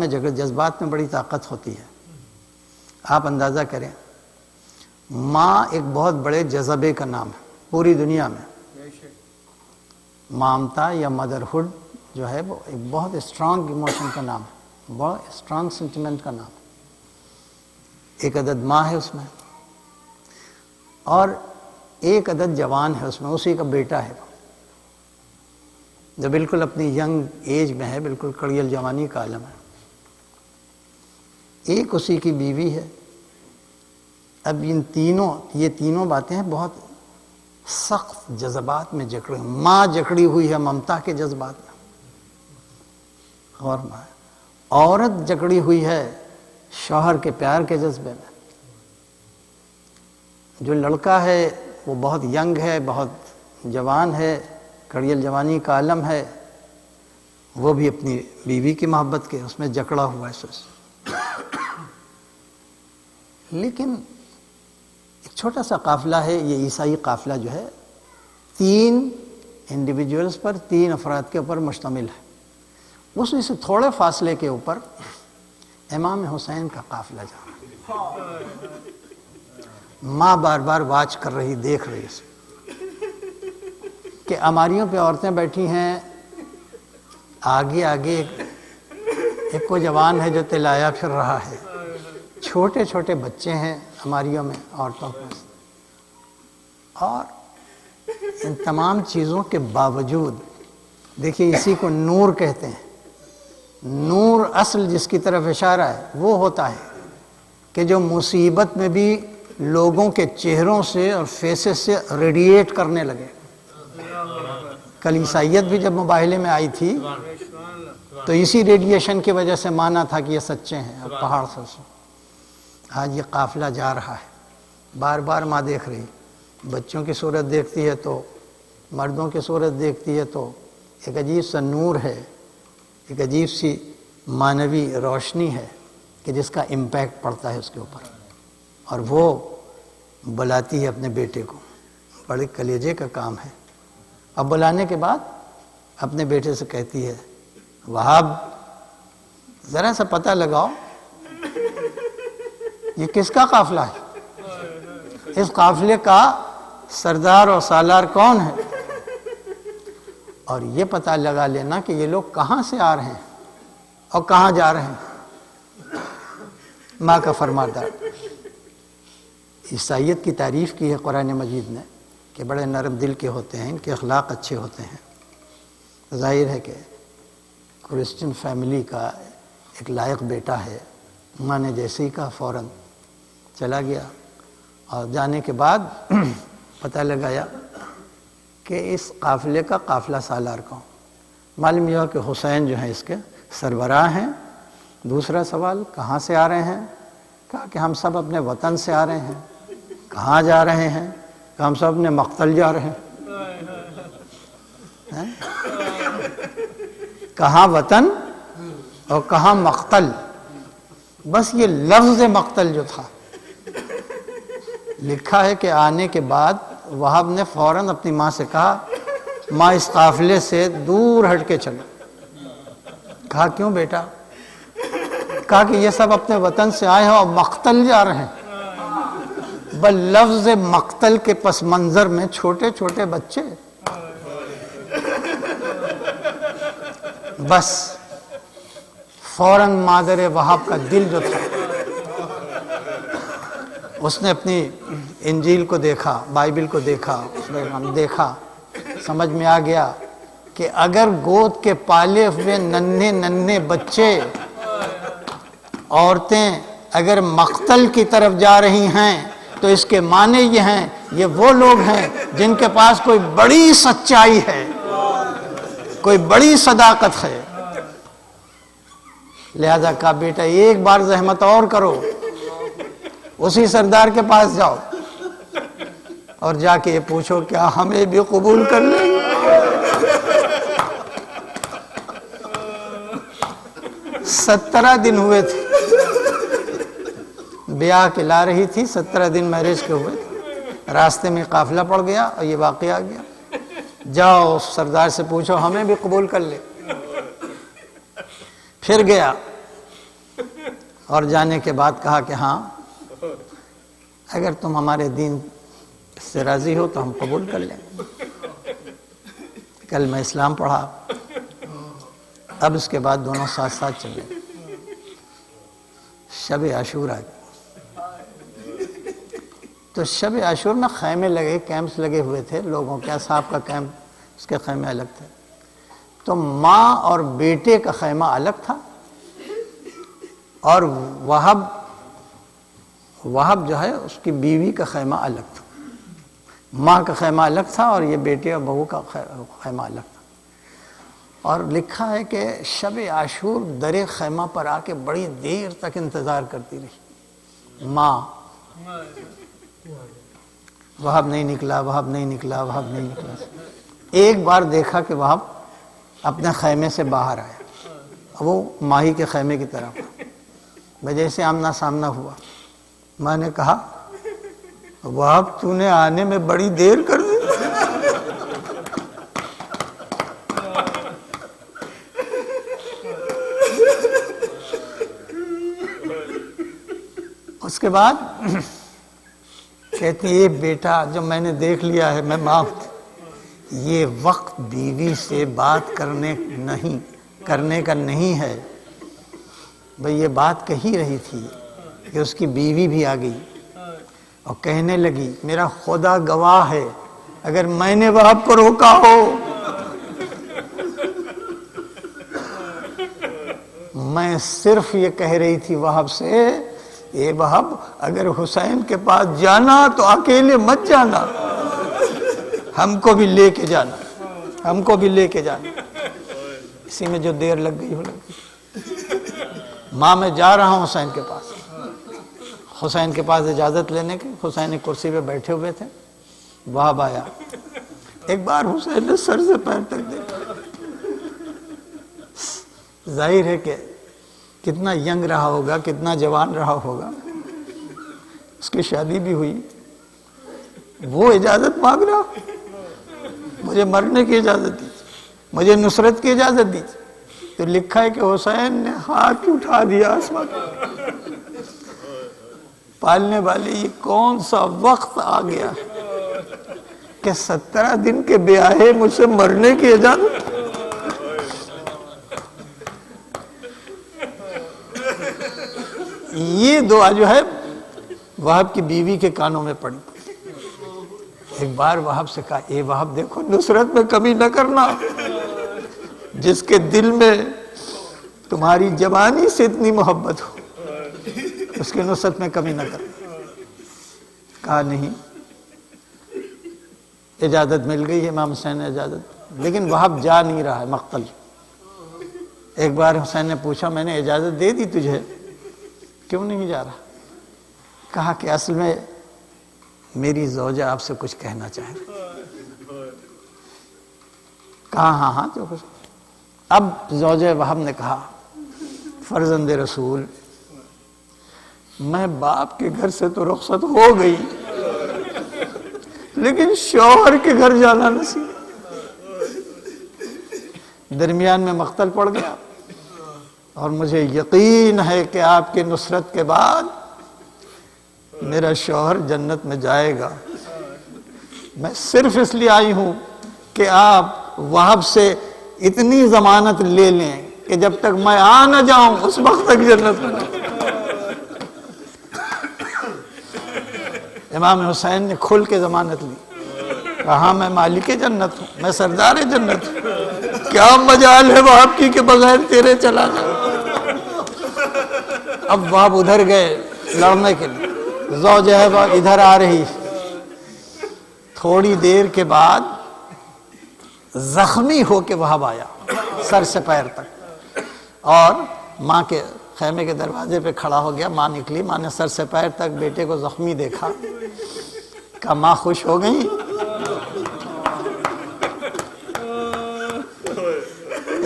میں بڑی طاقت ہوتی ہے۔ آپ اندازہ کریں، ماں ایک بہت بڑے جذبے کا نام ہے پوری دنیا میں۔ مامتا یا مدرہڈ جو ہے وہ ایک بہت اسٹرانگ ایموشن کا نام ہے، بہت اسٹرانگ سینٹیمنٹ کا نام ہے۔ ایک عدد ماں ہے اس میں، اور ایک عدد جوان ہے اس میں، اسی کا بیٹا ہے جو بالکل اپنی ینگ ایج میں ہے، بالکل کڑیل جوانی کا عالم ہے۔ ایک اسی کی بیوی ہے۔ اب یہ تینوں باتیں بہت سخت جذبات میں جکڑی ہوئی۔ ماں جکڑی ہوئی ہے ممتا کے جذبات میں، اور عورت جکڑی ہوئی ہے شوہر کے پیار کے جذبے میں۔ جو لڑکا ہے وہ بہت ینگ ہے، بہت جوان ہے، کڑیل جوانی کا عالم ہے، وہ بھی اپنی بیوی کی محبت کے اس میں جکڑا ہوا ہے۔ لیکن ایک چھوٹا سا قافلہ ہے، یہ عیسائی قافلہ جو ہے 3 انڈیویجولز پر، 3 افراد کے اوپر مشتمل ہے۔ اس میں سے تھوڑے فاصلے کے اوپر امام حسین کا قافلہ جا رہا ہے۔ ماں بار بار واچ کر رہی، دیکھ رہی ہے کہ اماریوں پہ عورتیں بیٹھی ہیں، آگے آگے ایک کو جوان ہے جو تلایا پھر رہا ہے، چھوٹے چھوٹے بچے ہیں ہماریوں میں عورتوں میں، اور ان تمام چیزوں کے باوجود دیکھیے اسی کو نور کہتے ہیں. نور اصل جس کی طرف اشارہ ہے وہ ہوتا ہے کہ جو مصیبت میں بھی لوگوں کے چہروں سے اور فیسز سے ریڈیٹ کرنے لگے. کل عیسائیت بھی جب مباہلے میں آئی تھی تو اسی ریڈیشن کی وجہ سے مانا تھا کہ یہ سچے ہیں. اب پہاڑ سے آج یہ قافلہ جا رہا ہے, بار بار ماں دیکھ رہی, بچوں کی صورت دیکھتی ہے تو مردوں کی صورت دیکھتی ہے تو ایک عجیب سا نور ہے, ایک عجیب سی معنوی روشنی ہے کہ جس کا امپیکٹ پڑتا ہے اس کے اوپر. اور وہ بلاتی ہے اپنے بیٹے کو, بڑے کلیجے کا کام ہے. اب بلانے کے بعد اپنے بیٹے سے کہتی ہے وہاب ذرا سا پتہ لگاؤ یہ کس کا قافلہ ہے, اس قافلے کا سردار اور سالار کون ہے, اور یہ پتہ لگا لینا کہ یہ لوگ کہاں سے آ رہے ہیں اور کہاں جا رہے ہیں. ماں کا فرماتا. عیسائیت کی تعریف کی ہے قرآن مجید نے کہ بڑے نرم دل کے ہوتے ہیں, ان کے اخلاق اچھے ہوتے ہیں. ظاہر ہے کہ کرسچن فیملی کا ایک لائق بیٹا ہے. ماں نے جیسے ہی کہا فوراً چلا گیا, اور جانے کے بعد پتہ لگایا کہ اس قافلے کا قافلہ سالار کون. معلوم یہ ہو کہ حسین جو ہیں اس کے سربراہ ہیں. دوسرا سوال کہاں سے آ رہے ہیں, کہا کہ ہم سب اپنے وطن سے آ رہے ہیں. کہاں جا رہے ہیں, کہ ہم سب اپنے مقتل جا رہے ہیں. کہاں وطن اور کہاں مقتل, بس یہ لفظ مقتل جو تھا لکھا ہے کہ آنے کے بعد وہاب نے فوراً اپنی ماں سے کہا ماں اس قافلے سے دور ہٹ کے چلو. کہا کیوں بیٹا, کہا کہ یہ سب اپنے وطن سے آئے ہیں اور مقتل جا رہے ہیں. بل لفظ مقتل کے پس منظر میں چھوٹے چھوٹے بچے, بس فوراً مادر وہاب کا دل جو تھا اس نے اپنی انجیل کو دیکھا, بائبل کو دیکھا, اس نے دیکھا, سمجھ میں آ گیا کہ اگر گود کے پالے ہوئے ننھے ننھے بچے عورتیں اگر مقتل کی طرف جا رہی ہیں تو اس کے معنی یہ ہیں یہ وہ لوگ ہیں جن کے پاس کوئی بڑی سچائی ہے, کوئی بڑی صداقت ہے. لہذا کہا بیٹا ایک بار زحمت اور کرو, اسی سردار کے پاس جاؤ اور جا کے یہ پوچھو کیا ہمیں بھی قبول کر لیں. 17 دن ہوئے تھے, بیاہ کے لا رہی تھی, 17 دن میرج کے ہوئے تھے. راستے میں قافلہ پڑ گیا اور یہ واقعہ آ گیا. جاؤ سردار سے پوچھو ہمیں بھی قبول کر لے. پھر گیا اور جانے کے بعد کہا کہ ہاں اگر تم ہمارے دین سے راضی ہو تو ہم قبول کر لیں. کل میں اسلام پڑھا. اب اس کے بعد دونوں ساتھ ساتھ چلے. شب عاشورہ تو شب عاشور میں خیمے لگے, کیمپس لگے ہوئے تھے لوگوں کے. صاحب کا کیمپ, اس کے خیمے الگ تھے. تو ماں اور بیٹے کا خیمہ الگ تھا, اور وہب جو ہے اس کی بیوی کا خیمہ الگ تھا. ماں کا خیمہ الگ تھا اور یہ بیٹے اور بہو کا خیمہ الگ تھا. اور لکھا ہے کہ شب عاشور در خیمہ پر آ کے بڑی دیر تک انتظار کرتی رہی ماں. وہب نہیں نکلا, وہب نہیں نکلا, وہب نہیں نکلا. ایک بار دیکھا کہ وہب اپنے خیمے سے باہر آیا, وہ ماہی کے خیمے کی طرف. وجہ سے آمنا سامنا ہوا. ماں نے کہا وہب تو نے آنے میں بڑی دیر کر دی. اس کے بعد کہتی ہے بیٹا جو میں نے دیکھ لیا ہے میں معاف, یہ وقت بیوی سے بات کرنے کا نہیں ہے. بھئی یہ بات کہی رہی تھی کہ اس کی بیوی بھی آ گئی اور کہنے لگی میرا خدا گواہ ہے اگر میں نے وہاب کو روکا ہو، میں صرف یہ کہہ رہی تھی وہاب سے، اے وہاب اگر حسین کے پاس جانا تو اکیلے مت جانا، ہم کو بھی لے کے جانا، ہم کو بھی لے کے جانا۔ اسی میں جو دیر لگ گئی ہو لگ گئی۔ ماں میں جا رہا ہوں حسین کے پاس، حسین کے پاس اجازت لینے کی۔ حسین ایک کرسی پہ بیٹھے ہوئے تھے، وہاب آیا۔ ایک بار حسین نے سر سے پیر تک دیکھا، ظاہر ہے کہ کتنا ینگ رہا ہوگا، کتنا جوان رہا ہوگا، اس کی شادی بھی ہوئی۔ وہ اجازت مانگ رہا، مجھے مرنے کی اجازت دیجیے، مجھے نصرت کی اجازت دیجیے۔ تو لکھا ہے کہ حسین نے ہاتھ اٹھا دیا آسمان کو، پالنے والے یہ کون سا وقت آ گیا کہ 17 دن کے بیاہے مجھ سے مرنے کی اجازت۔ یہ دعا جو ہے وہاب کی بیوی کے کانوں میں پڑی۔ ایک بار وہاب سے کہا، اے وہاب دیکھو نصرت میں کمی نہ کرنا، جس کے دل میں تمہاری جوانی سے اتنی محبت ہو اس کی نصرت میں کمی نہ کرنا۔ کہا نہیں، اجازت مل گئی ہے امام حسین نے اجازت، لیکن وہاب جا نہیں رہا ہے مقتل۔ ایک بار حسین نے پوچھا، میں نے اجازت دے دی تجھے، کیوں نہیں جا رہا؟ کہا کہ اصل میں میری زوجہ آپ سے کچھ کہنا چاہے۔ کہا ہاں ہاں جو کچھ۔ اب زوجہ وہاب نے کہا، فرزند رسول میں باپ کے گھر سے تو رخصت ہو گئی، لیکن شوہر کے گھر جانا نصیب۔ درمیان میں مقتل پڑ گیا، اور مجھے یقین ہے کہ آپ کی نصرت کے بعد میرا شوہر جنت میں جائے گا۔ میں صرف اس لیے آئی ہوں کہ آپ وہاب سے اتنی ضمانت لے لیں کہ جب تک میں آ نہ جاؤں اس وقت تک جنت میں جائے۔ امام حسین نے کھل کے ضمانت لی، کہا میں مالک جنت ہوں، میں سردار جنت ہوں، کیا مجال ہے وہاب کی کہ بغیر تیرے چلا جائے۔ اب وہاب ادھر گئے لڑنے کے لیے، زوجہ ہے وہ ادھر آ رہی۔ تھوڑی دیر کے بعد زخمی ہو کے وہاب آیا سر سے پیر تک، اور ماں کے خیمے کے دروازے پہ کھڑا ہو گیا۔ ماں نکلی، ماں نے سر سے پیر تک بیٹے کو زخمی دیکھا، کہا ماں خوش ہو گئی؟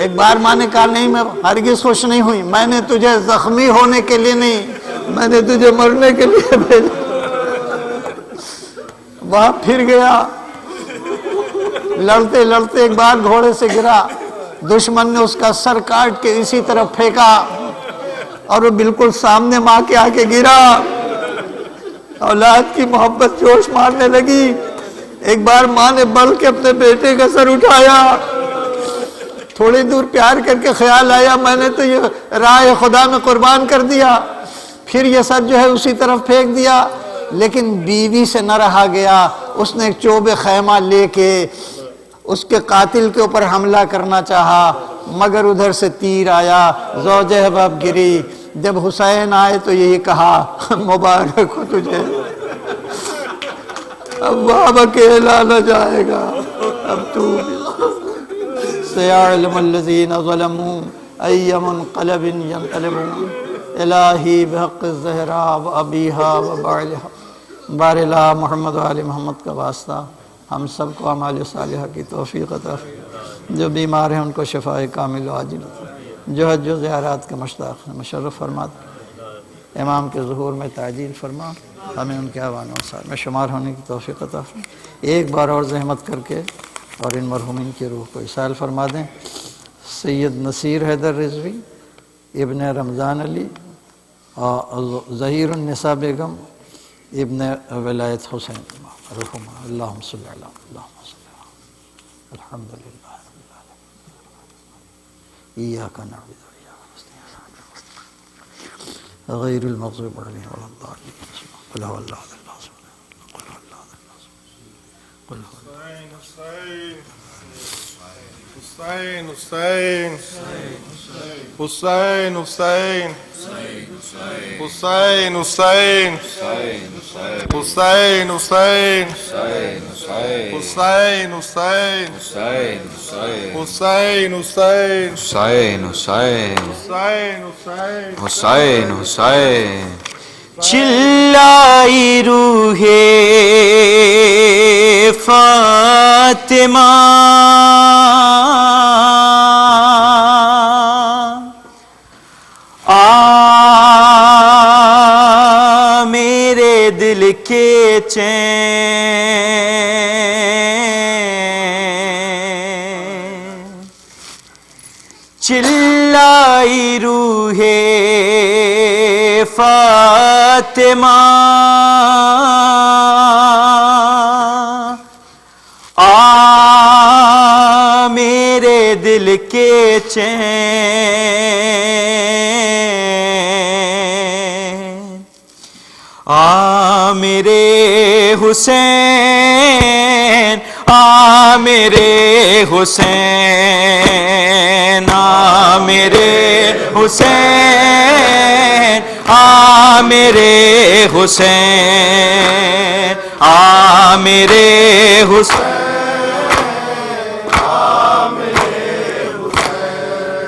ایک بار ماں نے کہا نہیں میں ہرگز خوش نہیں ہوئی، میں نے تجھے زخمی ہونے کے لیے نہیں، میں نے تجھے مرنے کے لیے بھیجا۔ وہاں پھر گیا، لڑتے لڑتے ایک بار گھوڑے سے گرا، دشمن نے اس کا سر کاٹ کے اسی طرف پھینکا، اور وہ بالکل سامنے ماں کے آ کے گرا۔ اولاد کی محبت جوش مارنے لگی۔ ایک بار ماں نے بڑھ کے اپنے بیٹے کا سر اٹھایا، تھوڑی دور پیار کر کے خیال آیا میں نے تو یہ راہ خدا میں قربان کر دیا، پھر یہ سر جو ہے اسی طرف پھینک دیا۔ لیکن بیوی سے نہ رہا گیا، اس نے ایک چوب خیمہ لے کے اس کے قاتل کے اوپر حملہ کرنا چاہا، مگر ادھر سے تیر آیا، زوجہ وہاب گری۔ جب حسین آئے تو یہی کہا مبارک ہو تجھے، اب وہاب اکیلا نہ جائے گا، اب تو سيعلم الذين ظلموا أي منقلب ينقلبون الہی بحق الزہراء و ابیہا و بعلہا۔ بار الہ محمد و آل محمد کا واسطہ ہم سب کو اعمال صالحہ کی توفیق عطا فرما، جو بیمار ہیں ان کو شفاء کامل و عاجل عطا، جو حج و زیارات کے مشتاق ہیں مشرف فرما، امام کے ظہور میں تعجیل فرما، ہمیں ان کے اعوان و سال میں شمار ہونے کی توفیق عطا فرما۔ ایک بار اور زحمت کر کے اور ان مرحومین کی روح کو اصال فرما دیں۔ سید نصیر حیدر رضوی، ابن رمضان علی اور ظہیر النساء بیگم، ابن ولایت حسین، رحمہ اللہم صلی اللہ اللہم صلی اللہ الحمدللہ رب العالمین ایاک نعبد و ایاک نستعین غیر المغضوب علیہم ولا الضالین قل هو اللہ احد اللہ الصمد قل حسین حسین حسین حسین حسین حسین حسین حسین حسین حسین حسین حسین حسین حسین حسین حسین حسین چلائی روح فاطمہ میرے دل کے چین چلائی روح فاطمہ میرے دل کے چین میرے حسین میرے حسین میرے حسین میرے حسین میرے حسین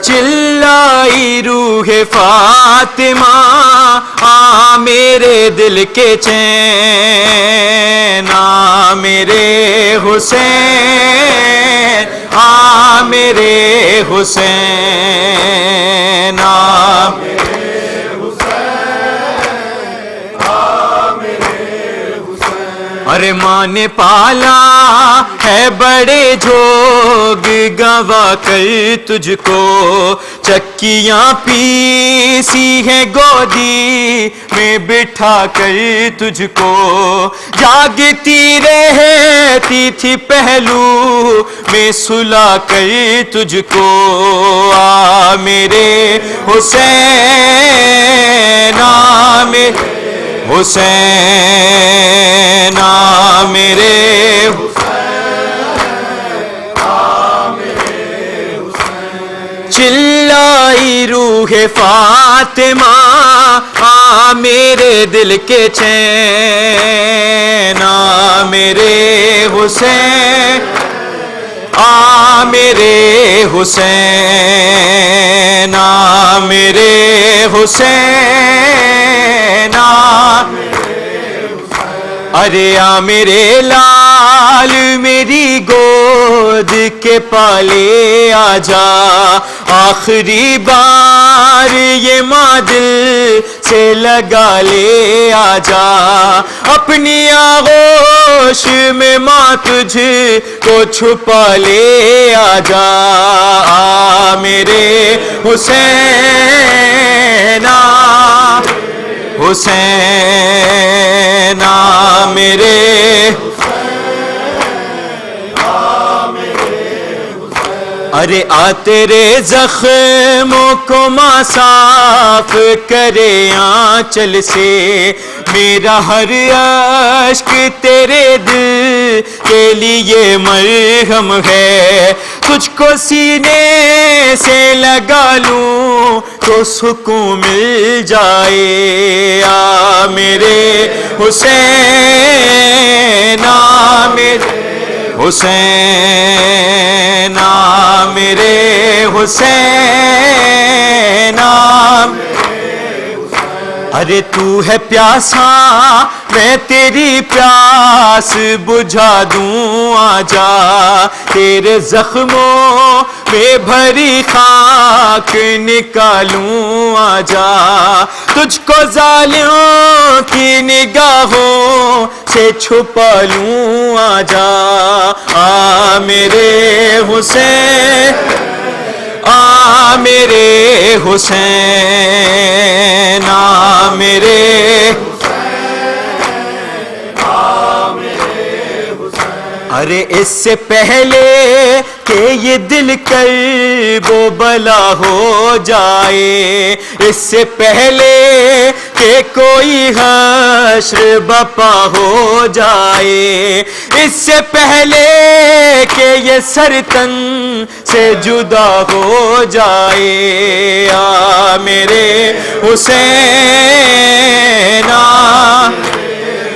چلائی روح فاطمہ میرے دل کے چین میرے حسین میرے حسین ارے ماں نے پالا ہے بڑے جھوگ گوا کر تجھ کو چکیاں پیسی ہے گودی میں بٹھا کر تجھ کو جاگتی رہتی تھی پہلو میں سلا کر تجھ کو میرے حسین میرے حسین میرے چلائی روح فاطمہ میرے دل کے چین میرے حسین میرے حسین میرے حسین ارے میرے لال میری گود کے پالے آجا آخری بار یہ ماں دل سے لگا لے آجا اپنی آغوش میں ماں تجھ کو چھپا لے آجا میرے حسین حسین میرے ارے تیرے زخموں کو ماں صاف کرے آنچل سے میرا ہر اشک تیرے دل کے لیے مرہم ہے تجھ کو سینے سے لگا لوں تو سکون مل جائے میرے حسین میرے حسین میرے حسین ارے تو ہے پیاسا میں تیری پیاس بجھا دوں آجا تیرے زخموں میں بھری خاک نکالوں آجا تجھ کو ظالموں کی نگاہوں سے چھپا لوں آجا میرے حسین میرے حسین میرے ارے اس سے پہلے کہ یہ دل کرب و بلا ہو جائے، اس سے پہلے کہ کوئی حشر بپا ہو جائے، اس سے پہلے کہ یہ سر تن سے جدا ہو جائے، آ میرے حسین آ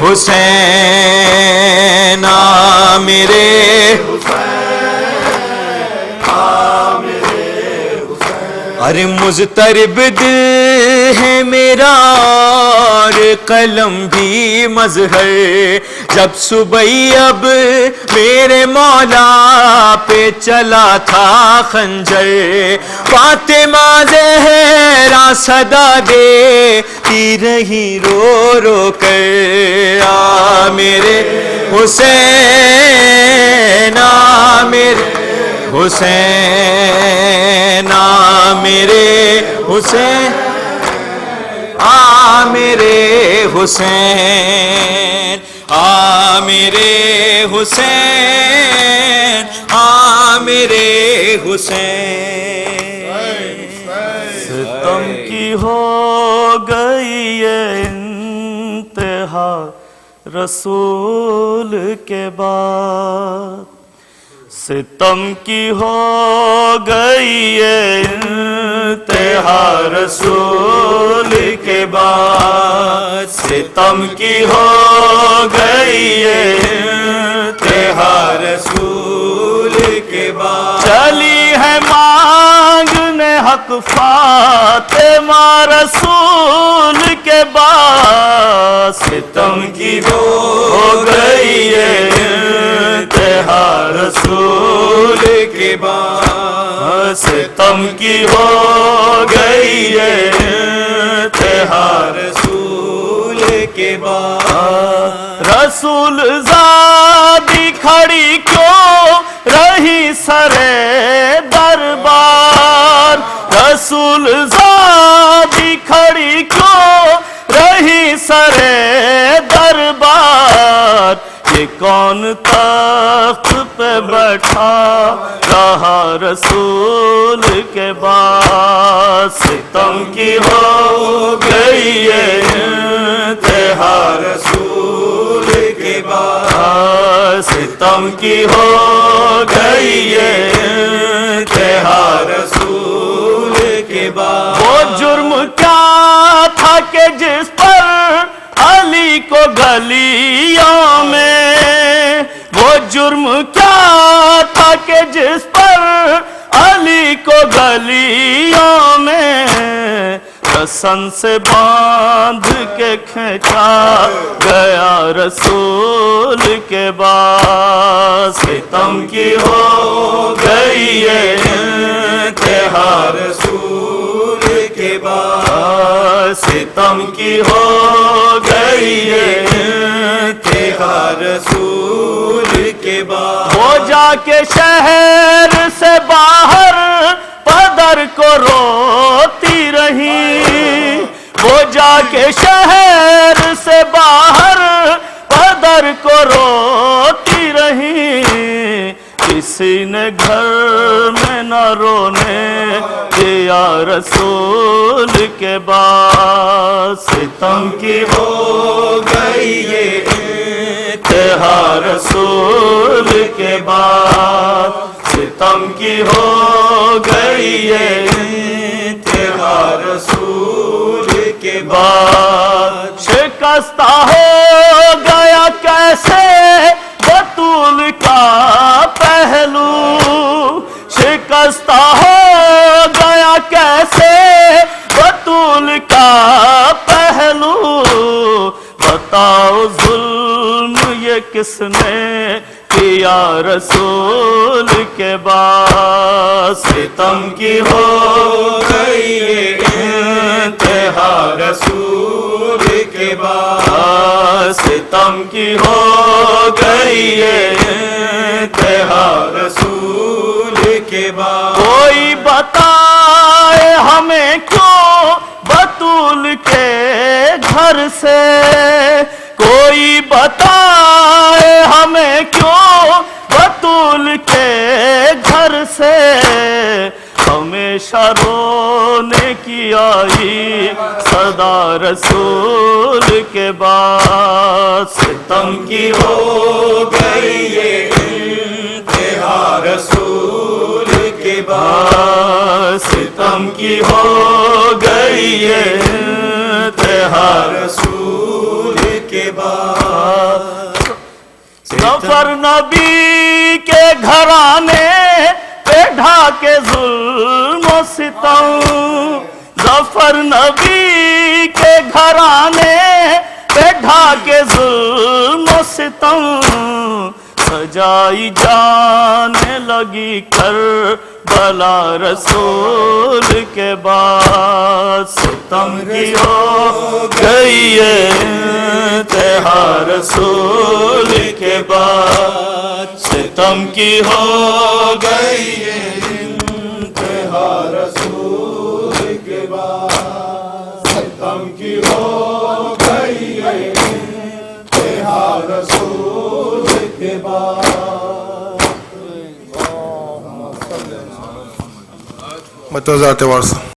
حسین آ میرے ارے مضطرب دل ہے میرا اور قلم بھی مظہر، جب صبح اب میرے مولا پہ چلا تھا خنجر، فاطمہ زہرا صدا دیتی رہی رو رو کر، آ میرے حسین آ میرے حسین آ میرے حسین آ میرے حسین آ میرے حسین آ میرے حسین، ستم کی ہو گئی ہے انتہا رسول کے بعد، ستم کی ہو گئی ہے انتہا رسول کے بعد، ستم کی ہو گئی ہے انتہا رسول کے بعد، چلی ہے مانگنے حق فاطمہ رسول کے بعد، ستم کی ہو گئی ہے انتہا رسول کے بعد، ستم کی ہو گئی ہے انتہا رسول کے بعد، رسول زادی کھڑی کیوں رہی سرے دربار، رسول زادی کھڑی کیوں رہی سرے دربار، یہ کون تخت پہ بیٹھا رہا رسول کے بعد، ستم کی ہو گئی ہے انتہا رسول کے بعد، ستم کی ہو گئی ہے انتہا رسول کے بعد، وہ جرم کیا تھا کہ جس پر علی کو گلیوں میں، وہ جرم کیا تھا کہ جس پر علی کو گلیوں میں رسن سے باندھ کے کھینچا گیا رسول کے بعد، ستم کی ہو گئی ہے انتہا رسول کے بعد، ستم کی ہو گئی ہے انتہا رسول کے بعد، وہ جا کے شہر سے باہر پدر کو روتی رہی، وہ جا کے شہر سے باہر پدر کو روتی رہی، کسی نے گھر میں نہ رونے دیا رسول کے بعد، ستم کی ہو گئی ہے انتہا رسول کے بعد، ستم کی ہو گئی ہے انتہا رسول کے بعد، شکستہ ہو گیا کیسے بطول کا پہلو، شکستہ ہو گیا کیسے بطول کا پہلو، بتاؤ ظلم یہ کس نے کیا رسول کے بعد، ستم کی ہو گئی ہے انتہا رسول کے بعد، ستم کی ہو گئی ہے انتہا رسول کے بعد، کوئی بتائے ہمیں کیوں بطول کے گھر سے، کوئی بتائے ہمیں کیوں بطول کے گھر شروں نے کیا ہی صدا رسول کے بعد ستم کی ہو گئی یہ انتہا رسول کے بعد ستم کی ہو گئی یہ انتہا رسول کے بعد ظفر نبی کے گھرانے پہ ڈھاکے ظلم و ستم ظفر نبی کے گھرانے پہ ڈھاکے ظلم و ستم سجائی جانے لگی کربلا رسول کے بعد ستم کی ہو گئی انتہا رسول کے بعد ستم کی ہو گئی انتہا رسول کے بعد ستم کی ہو گئی انتہا رسول کے بعد متوازات ورثہ